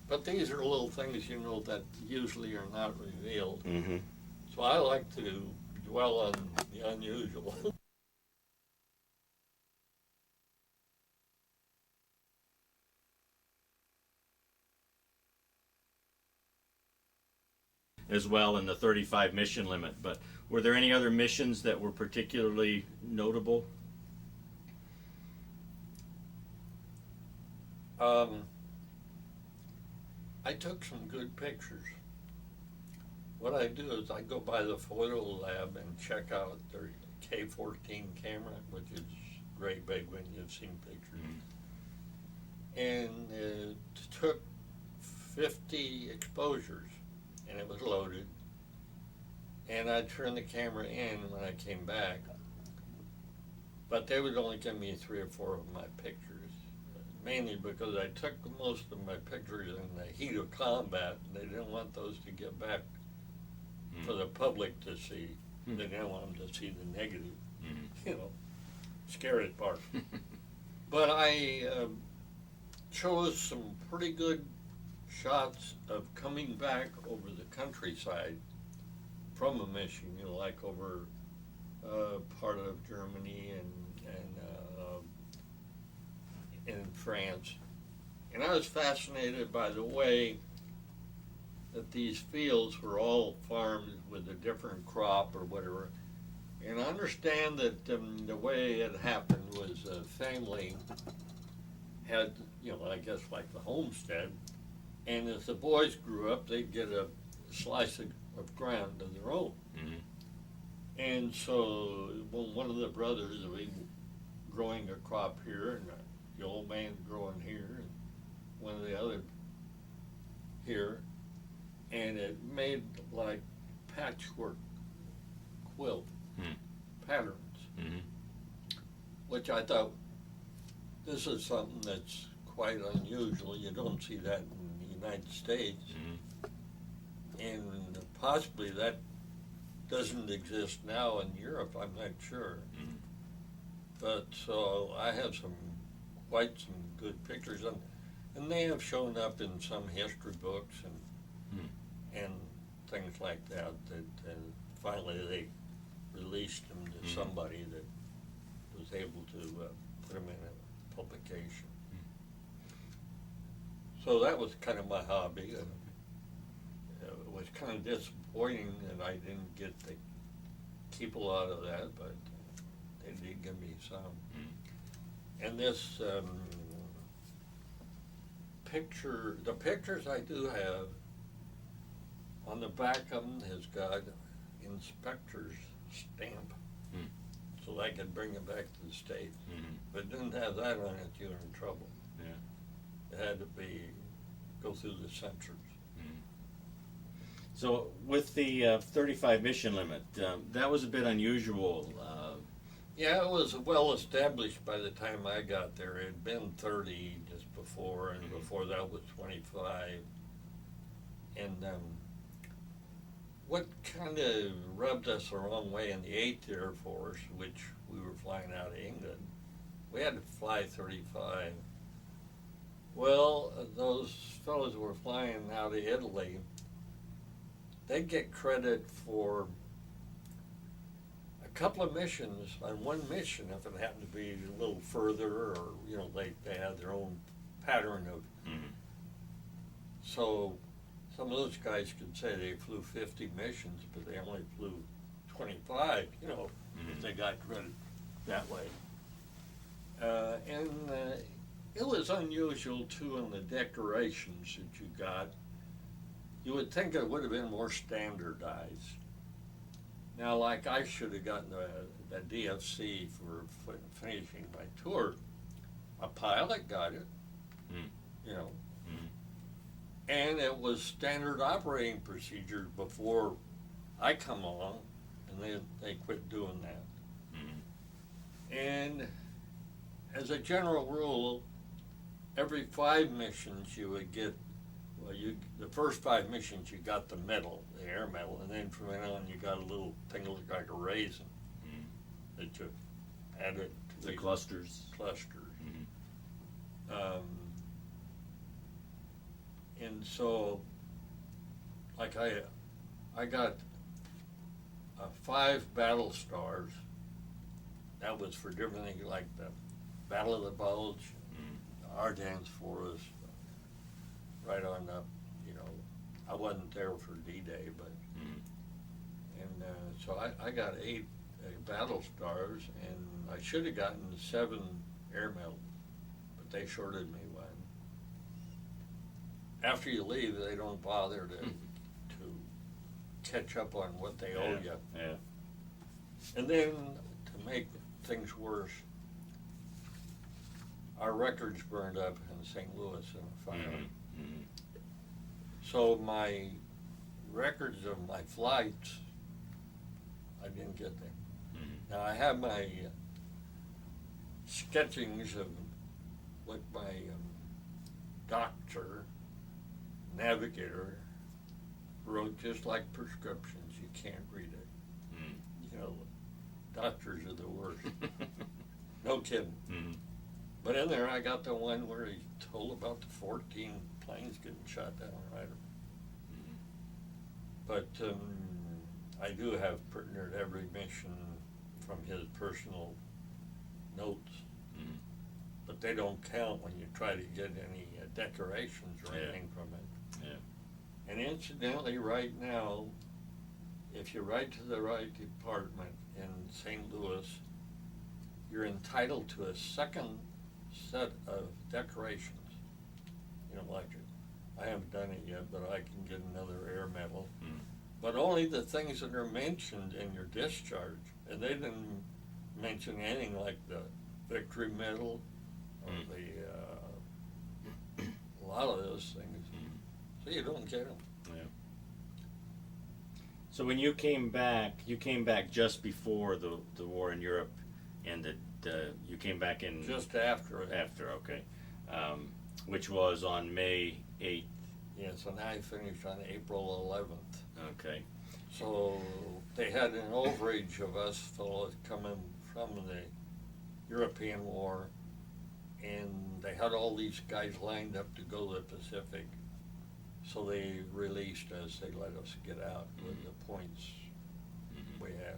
But these are little things, that usually are not revealed. Mm-hmm. So I like to dwell on the unusual. As well in the 35 mission limit. But were there any other missions that were particularly notable? I took some good pictures. What I do is I go by the photo lab and check out their K-14 camera, which is great big when you've seen pictures. And it took 50 exposures, and it was loaded. And I turned the camera in when I came back, but they would only give me 3 or 4 of my pictures. Mainly because I took most of my pictures in the heat of combat, and they didn't want those to get back for the public to see. They didn't want them to see the negative, scary part. But I chose some pretty good shots of coming back over the countryside from a mission, like over part of Germany and in France. And I was fascinated by the way that these fields were all farmed with a different crop or whatever. And I understand that the way it happened was a family had, I guess like the homestead, and as the boys grew up, they'd get a slice of ground of their own. And so one of the brothers would be growing a crop here, and the old man growing here, and one of the other here, and it made like patchwork quilt patterns, which I thought, this is something that's quite unusual. You don't see that in the United States, and possibly that doesn't exist now in Europe, I'm not sure. But so I have quite some good pictures, and they have shown up in some history books and things like that. That finally they released them to somebody that was able to put them in a publication. So that was kind of my hobby. It was kind of disappointing that I didn't get to keep a lot of that, but they did give me some. And this picture, the pictures I do have, on the back of them has got inspector's stamp, so I could bring it back to the States. If it didn't have that on it, you're in trouble. It had to go through the censors. So with the 35 mission limit, that was a bit unusual. Yeah, it was well established by the time I got there. It had been 30 just before, and before that was 25. And what kind of rubbed us the wrong way in the 8th Air Force, which we were flying out of England, we had to fly 35. Well, those fellows who were flying out of Italy, they'd get credit for a couple of missions on one mission if it happened to be a little further, or they had their own pattern of. So some of those guys could say they flew 50 missions, but they only flew 25. If they got credit that way. And it was unusual too in the decorations that you got. you would think it would have been more standardized. Now, like I should have gotten the DFC for finishing my tour. A pilot got it, you know. And it was standard operating procedure before I come along, and they quit doing that. And as a general rule, every 5 missions you would get, well, the first 5 missions you got the medal, the air medal, and then from then on you got a little thing that looked like a raisin that you added to The clusters. And so, like I got 5 battle stars. That was for different things, like the Battle of the Bulge, the Ardennes Forest, right on up. You know, I wasn't there for D-Day, but and so I got 8 battle stars, and I should have gotten 7 air medals, but they shorted me one. After you leave, they don't bother to catch up on what they owe you. Yeah. And then to make things worse, our records burned up in St. Louis in a fire. So my records of my flights, I didn't get them. Now I have my sketchings of what my doctor, navigator, wrote, just like prescriptions. You can't read it. You know, doctors are the worst. No kidding. But in there, I got the one where he told about the 14 planes getting shot down right. But I do have printed every mission from his personal notes. But they don't count when you try to get any decorations or anything from it. And incidentally, right now, if you write to the right department in St. Louis, you're entitled to a second set of decorations. You know, like I haven't done it yet, but I can get another air medal. But only the things that are mentioned in your discharge. And they didn't mention anything like the Victory Medal or a lot of those things. So you don't get them. Yeah. So when you came back just before the war in Europe, and you came back in Just after it. After, okay, which was on May 8th. Yes, and I finished on April 11th. Okay. So they had an overage of us fellows coming from the European War, and they had all these guys lined up to go to the Pacific. So they released us. They let us get out with the points we had.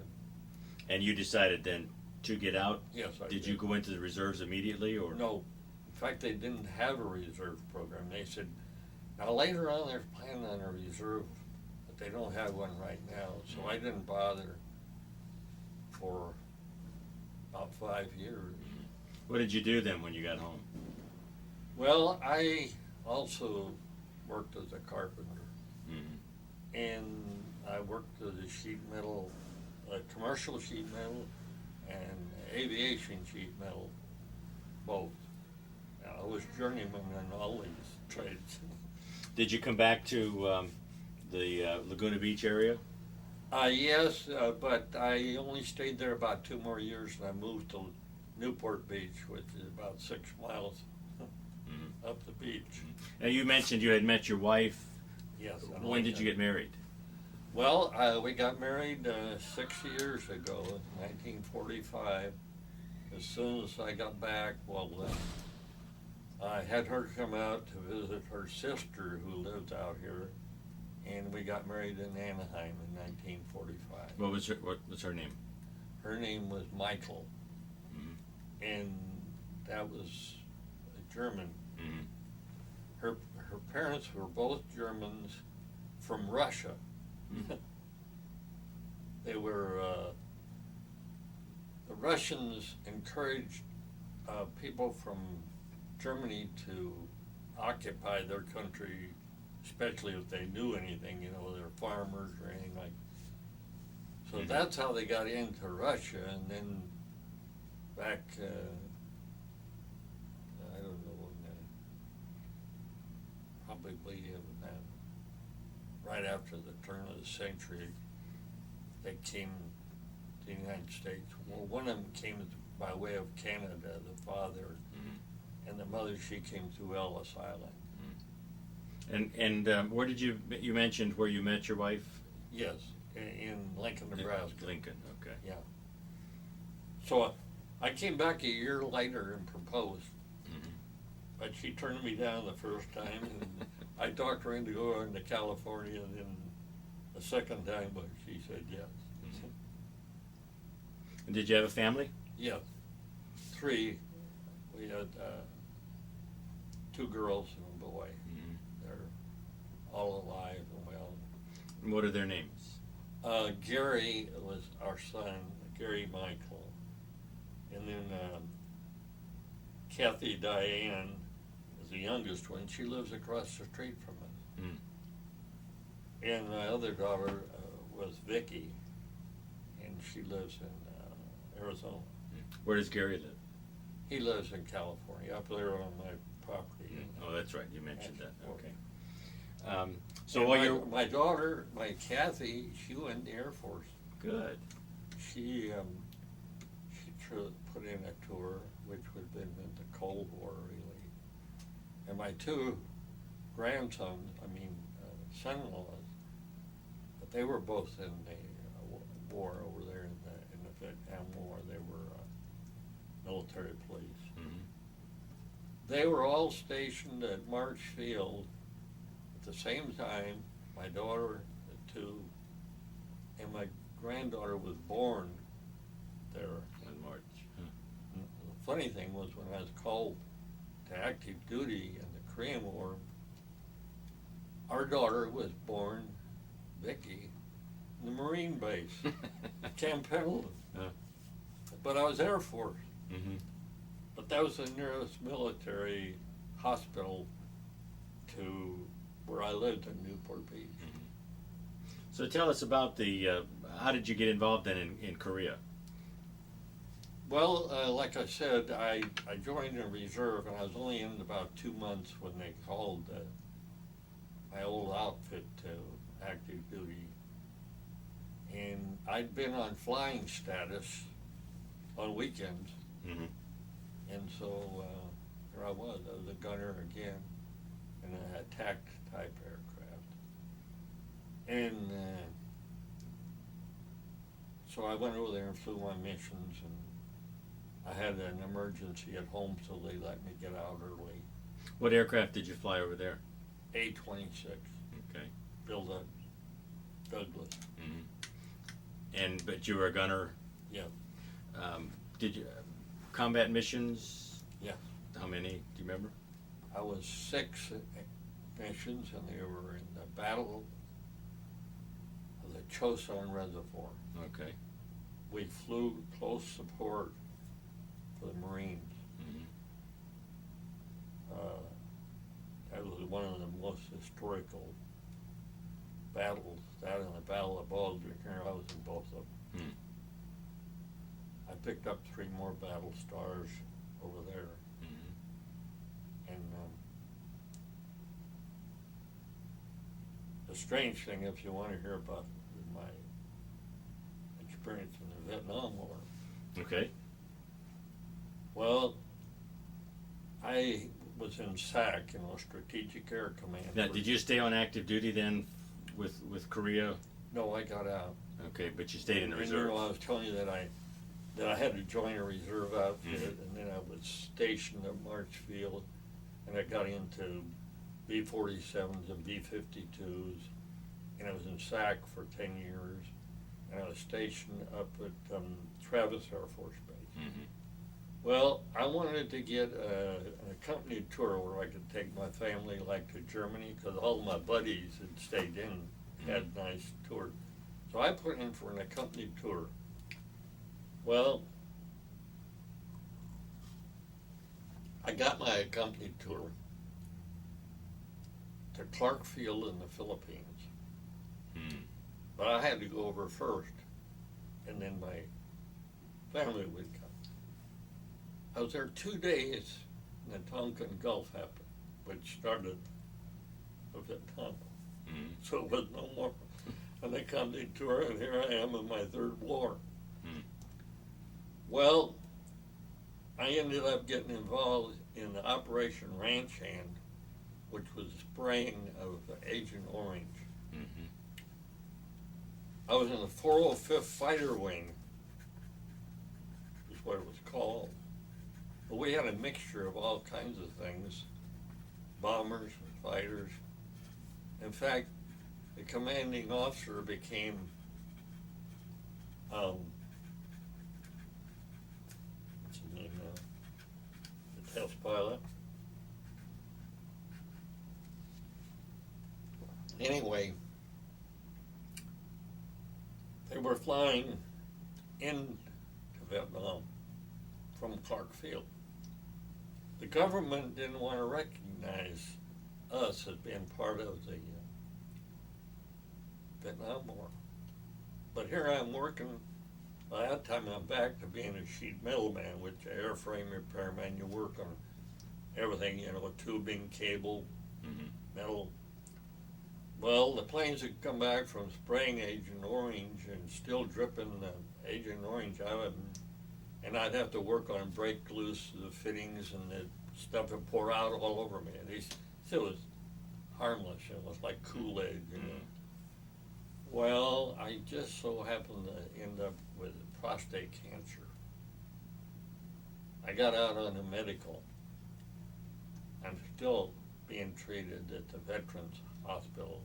And you decided then to get out? Yes, I did. You go into the reserves immediately, or no? In fact, they didn't have a reserve program. They said, now later on they're planning on a reserve, but they don't have one right now. So I didn't bother for about 5 years. What did you do then when you got home? Well, I also worked as a carpenter, and I worked as a sheet metal, commercial sheet metal, and aviation sheet metal, both. I was journeyman in all these trades. Did you come back to the Laguna Beach area? Yes, but I only stayed there about 2 more years, and I moved to Newport Beach, which is about 6 miles up the beach. Now you mentioned you had met your wife. Yes. When did you get married? Well, we got married 6 years ago, in 1945. As soon as I got back, I had her come out to visit her sister who lived out here, and we got married in Anaheim in 1945. What was her name? Her name was Michael, and that was a German. Her parents were both Germans from Russia. They were, the Russians encouraged people from Germany to occupy their country especially if they knew anything, you know, they're farmers or anything like. So Mhm. that's how they got into Russia, and then back, I don't know, probably right after the turn of the century, they came to the United States. Well, one of them came by way of Canada, the father, and the mother, she came through Ellis Island. And where did you mentioned where you met your wife? Yes, in Lincoln, Nebraska. Lincoln, okay. Yeah. So I came back a year later and proposed, but she turned me down the first time, and I talked her into going to California, and then the second time, but she said yes. And did you have a family? Yes, 3. We had 2 girls and a boy. They're all alive and well. And what are their names? Gary was our son, Gary Michael, and then Kathy Diane is the youngest one. She lives across the street from us. And my other daughter was Vicky, and she lives in Arizona. Where does Gary live? He lives in California, up there on my property. Oh, that's right. You mentioned that. Okay. So And while my daughter, my Kathy, she went in the Air Force. good. She put in a tour, which would have been in the Cold War, really. And my 2 grandsons, son-in-laws, but they were both in the war over there in the Vietnam War. They were military police. They were all stationed at March Field at the same time. My daughter, the 2, and my granddaughter was born there. In March. The funny thing was, when I was called to active duty in the Korean War, our daughter was born, Vicky, in the Marine base, Camp Pendleton. But I was Air Force. But that was the nearest military hospital to where I lived in Newport Beach. So tell us about how did you get involved then in Korea? Well, like I said, I joined in reserve, and I was only in about 2 months when they called my old outfit to active duty. And I'd been on flying status on weekends. And so here I was a gunner again in an attack type aircraft. And so I went over there and flew my missions, and I had an emergency at home, so they let me get out early. What aircraft did you fly over there? A-26. Okay. Built up Douglas. But you were a gunner. Yeah. Did you combat missions? Yeah. How many? Do you remember? I was 6 missions, and they were in the Battle of the Chosun Reservoir. Okay. We flew close support for the Marines. That was one of the most historical battles. That and the Battle of Baldwin. I was in both of them. I picked up 3 more battle stars over there. And the strange thing, if you want to hear about my experience in the Vietnam War. Okay. Well, I was in SAC, Strategic Air Command. Now, did you stay on active duty then with Korea? No, I got out. Okay, but you stayed in the And reserve. I was telling you that I had to join a reserve outfit, and then I was stationed at Marchfield, and I got into B-47s and B-52s, and I was in SAC for 10 years, and I was stationed up at Travis Air Force Base. Well, I wanted to get an accompanied tour where I could take my family, like, to Germany, because all my buddies had stayed in, had nice tours. So I put in for an accompanied tour. Well, I got my accompanied tour, to Clark Field in the Philippines. Hmm. But I had to go over first, and then my family would come. I was there 2 days, and the Tonkin Gulf happened, which started the Vietnam. Hmm. So it was no more. And they come to tour, and here I am in my third war. Hmm. Well, I ended up getting involved in the Operation Ranch Hand, which was spraying of Agent Orange. Mm-hmm. I was in the 405th Fighter Wing, is what it was called. But we had a mixture of all kinds of things, bombers and fighters. In fact, the commanding officer became what's his name now? The test pilot. Anyway, they were flying into Vietnam from Clark Field. The government didn't want to recognize us as being part of the Vietnam War. But here I'm working. By that time I'm back to being a sheet metal man, which airframe repairman. You work on everything, tubing, cable, Mm-hmm. metal. Well, the planes would come back from spraying Agent Orange and still dripping Agent Orange out of them. And I'd have to work on break loose the fittings, and the stuff would pour out all over me. It was harmless. It was like Kool-Aid, Well, I just so happened to end up with prostate cancer. I got out on a medical. I'm still being treated at the Veterans Hospital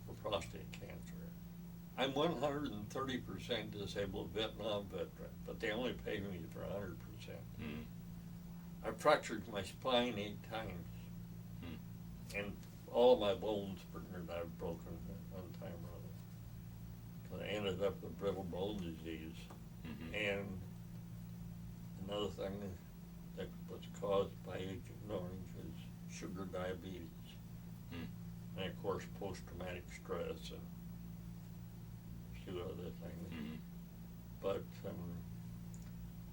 for prostate cancer. I'm 130% disabled Vietnam veteran, but they only pay me for 100%. Mm. I fractured my spine 8 times, and all of my bones I've broken one time or other. So I ended up with brittle bone disease. Mm-hmm. And another thing that was caused by Agent Orange is sugar diabetes. Mm. And of course post-traumatic stress and a few other things. Mm-hmm. But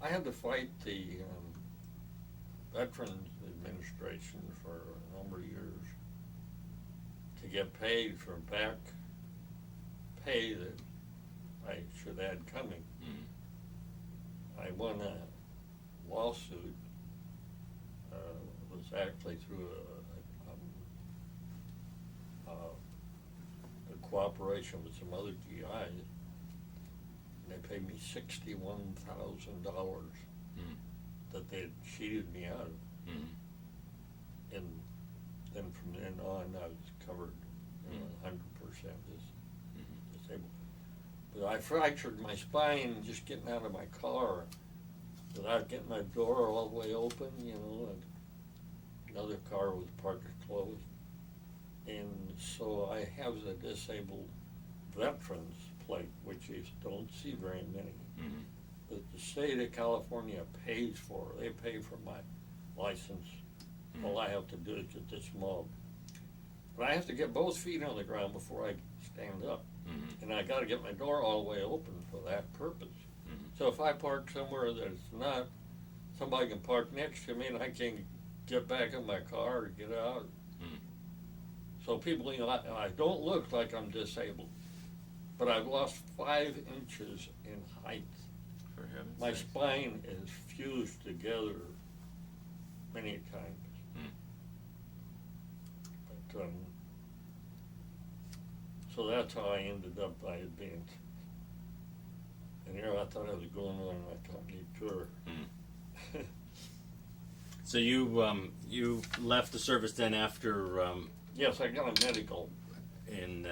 I had to fight the Veterans Administration for a number of years to get paid for back pay that I should have had coming. Mm-hmm. I won a lawsuit. It was actually through a cooperation with some other GIs. And they paid me $61,000 Mm. that they had cheated me out of. Mm. And then from then on, I was covered 100% disabled. But I fractured my spine just getting out of my car without getting my door all the way open, Another car was parked closed. And so I have the disabled veterans plate, which you don't see very many. Mm-hmm. That the state of California pays for. They pay for my license. Mm-hmm. All I have to do is get this small. But I have to get both feet on the ground before I stand up. Mm-hmm. And I got to get my door all the way open for that purpose. Mm-hmm. So if I park somewhere that's not, somebody can park next to me and I can get back in my car or get out. Mm-hmm. So people, I don't look like I'm disabled, but I've lost 5 inches in height. For heaven's My sakes. spine is fused together many times. Mm. But, so that's how I ended up by being. And here I thought I was going on my company tour. Mm. So you left the service then after Yes, I got a medical. in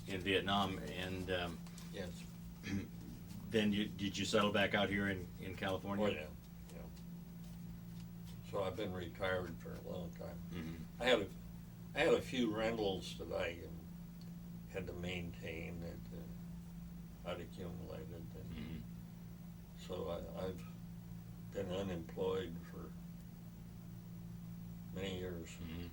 Vietnam, and Yes. then did you settle back out here in California? Oh, yeah. So I've been retired for a long time. Mm-hmm. I had a few rentals that I had to maintain that I'd accumulated. Mm-hmm. So I've been unemployed for many years. Mm-hmm.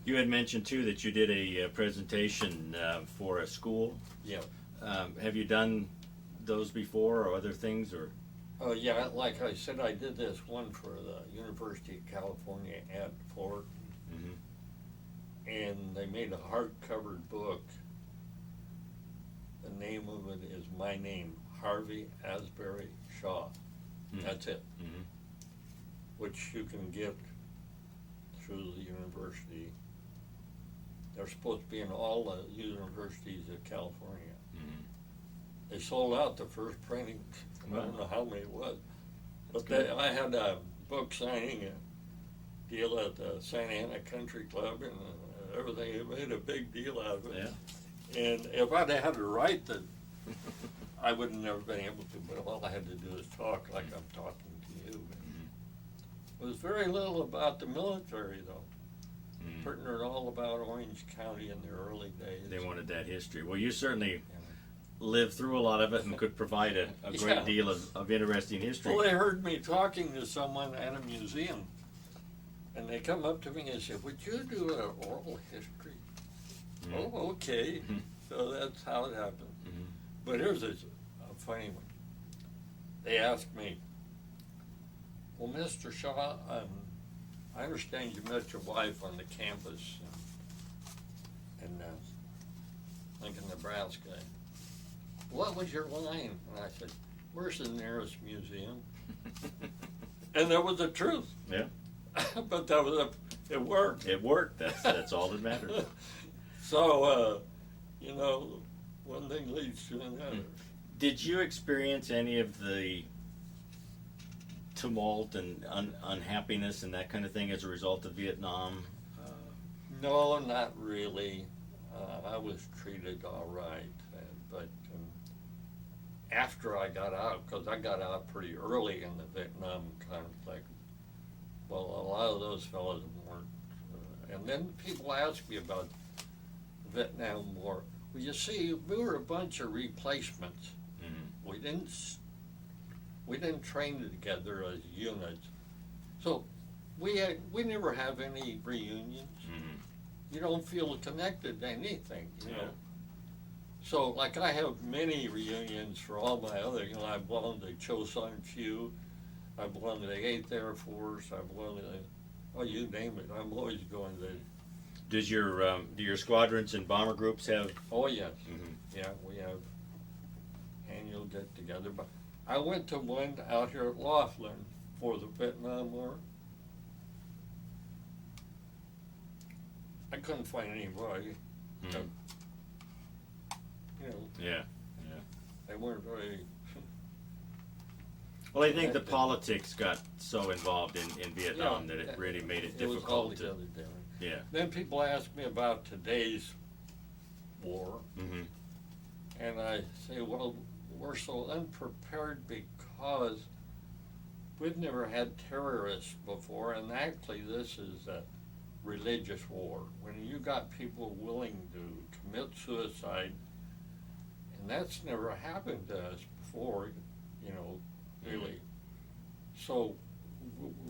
You had mentioned too that you did a presentation for a school. Yeah. Have you done those before or other things or? Oh yeah, like I said, I did this one for the University of California at Fort, and they made a hardcover book. The name of it is my name, Harvey Asbury Shaw. That's it. Which you can get through the university. They're supposed to be in all the universities of California. They sold out the first printing. I don't know how many it was. But I had a book signing deal at the Santa Ana Country Club and everything. It made a big deal out of it. Yeah. And if I'd had to write the, I would have never been able to, but all I had to do is talk like I'm talking to you. It was very little about the military, though. Pretty all about Orange County in the early days. They wanted that history. Well, you certainly lived through a lot of it and could provide a great deal of interesting history. Well, they heard me talking to someone at a museum, and they come up to me and say, "Would you do an oral history?" Oh, okay. So that's how it happened. But here's a funny one. They asked me, "Well, Mr. Shaw, I understand you met your wife on the campus in Lincoln, Nebraska. What was your line?" And I said, "Where's the nearest museum?" And that was the truth. Yeah. But it worked. It worked. That's all that matters. So, one thing leads to another. Did you experience any of the tumult and unhappiness and that kind of thing as a result of Vietnam? No, not really. I was treated all right. But after I got out, because I got out pretty early in the Vietnam conflict, well, a lot of those fellows weren't. And then people ask me about the Vietnam War. Well, you see, we were a bunch of replacements. We didn't train together as units, so we never have any reunions. You don't feel connected to anything, you know. So, like, I have many reunions for all my other, I belong to Chosun Few, I belong to the 8th Air Force, I belong to you name it, I'm always going to. Do your squadrons and bomber groups have? Oh, yes. Yeah, we have annual get-together. But I went to one out here at Laughlin for the Vietnam War. I couldn't find anybody. Yeah. They weren't very. Well, I think the politics got so involved in Vietnam that it really made it difficult. It was altogether different. Yeah. Then people ask me about today's war, and I say, well, we're so unprepared because we've never had terrorists before, and actually this is a religious war. When you got people willing to commit suicide, and that's never happened to us before, really. So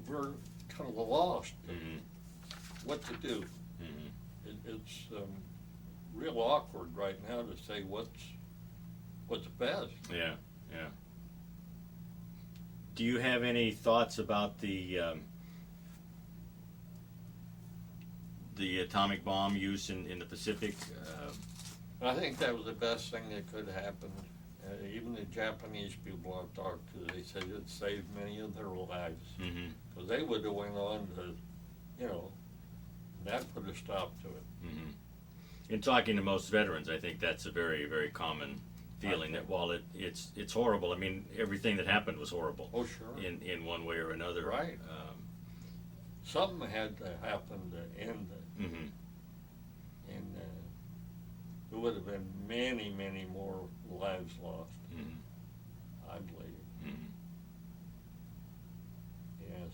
we're kind of lost what to do. It's real awkward right now to say what's best. Yeah. Do you have any thoughts about the atomic bomb use in the Pacific? I think that was the best thing that could happen. Even the Japanese people I've talked to, they said it saved many of their lives. Because they would have went on to, that put a stop to it. In talking to most veterans, I think that's a very, very common feeling that while it's horrible, I mean, everything that happened was horrible. Oh, sure. In one way or another. Right. Something had to happen to end it. And there would have been many, many more lives lost, I believe. Yes.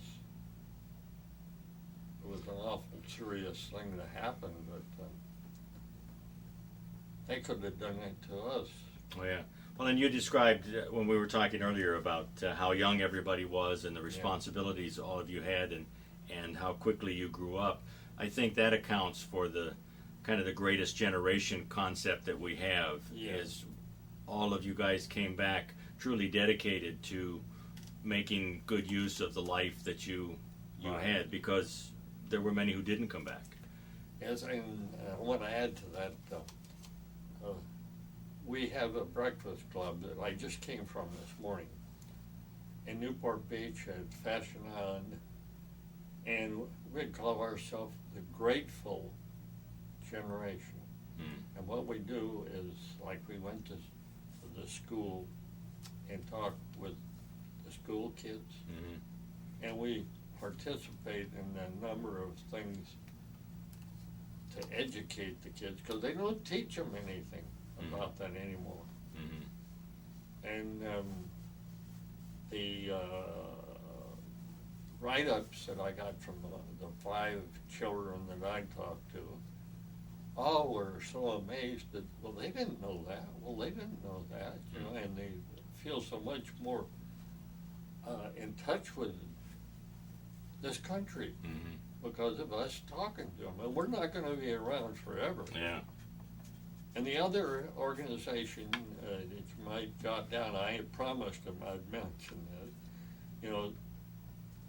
It was an awful serious thing to happen, but they could have done it to us. Oh, yeah. Well, and you described when we were talking earlier about how young everybody was and the responsibilities all of you had and how quickly you grew up. I think that accounts for the kind of the greatest generation concept that we have. Is all of you guys came back truly dedicated to making good use of the life that you Right. had, because there were many who didn't come back. Yes, and I want to add to that, we have a breakfast club that I just came from this morning in Newport Beach at Fashion Island, and we'd call ourselves the Grateful Generation. Mm. And what we do is, like, we went to the school and talked with the school kids, Mm-hmm. and we participate in a number of things to educate the kids, because they don't teach them anything about that anymore. Mm-hmm. And the write-ups that I got from the 5 children that I talked to, all were so amazed that, well, they didn't know that. Well, they didn't know that, you know, and they feel so much more in touch with this country Mm-hmm. because of us talking to them. And we're not going to be around forever. Yeah. And the other organization that you might jot down, I had promised them I'd mention it, you know,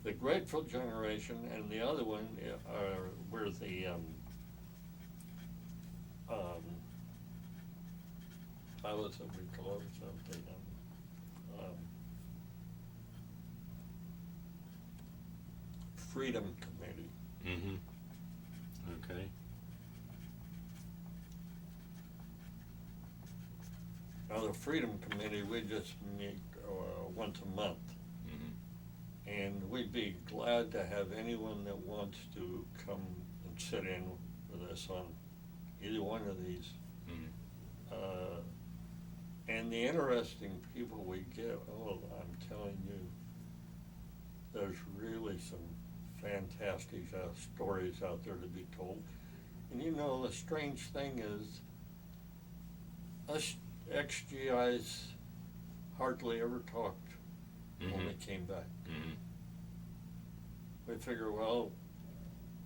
the Grateful Generation, and the other one were the how was it we call it something? Freedom Committee. Mm-hmm. Okay. Now, the Freedom Committee, we just meet once a month. Mm-hmm. And we'd be glad to have anyone that wants to come and sit in with us on either one of these. Mm-hmm. And the interesting people we get, oh, I'm telling you, there's really some fantastic stories out there to be told. And you know, the strange thing is, us ex-GIs hardly ever talked when Mm-hmm. we came back. Mm-hmm. We figure, well,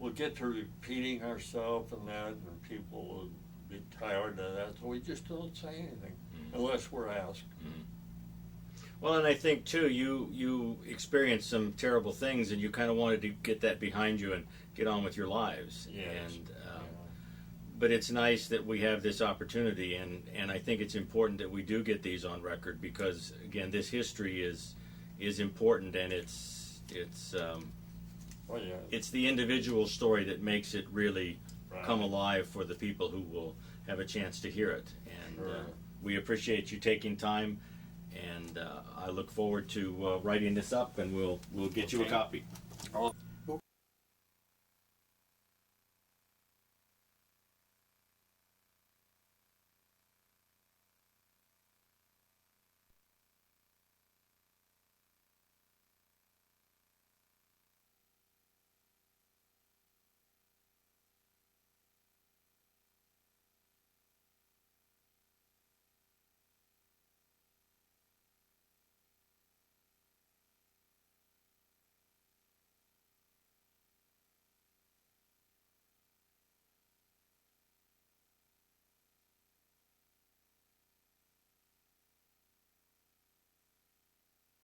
we'll get to repeating ourselves and that, and people will be tired of that, so we just don't say anything unless we're asked. Mm-hmm. Well, and I think too, you experienced some terrible things, and you kind of wanted to get that behind you and get on with your lives. Yes. And but it's nice that we have this opportunity, and I think it's important that we do get these on record, because again, this history is important, and it's Oh, yeah. it's the individual story that makes it really Right. come alive for the people who will have a chance to hear it. And Sure. we appreciate you taking time, and I look forward to writing this up, and we'll get you a Okay. copy.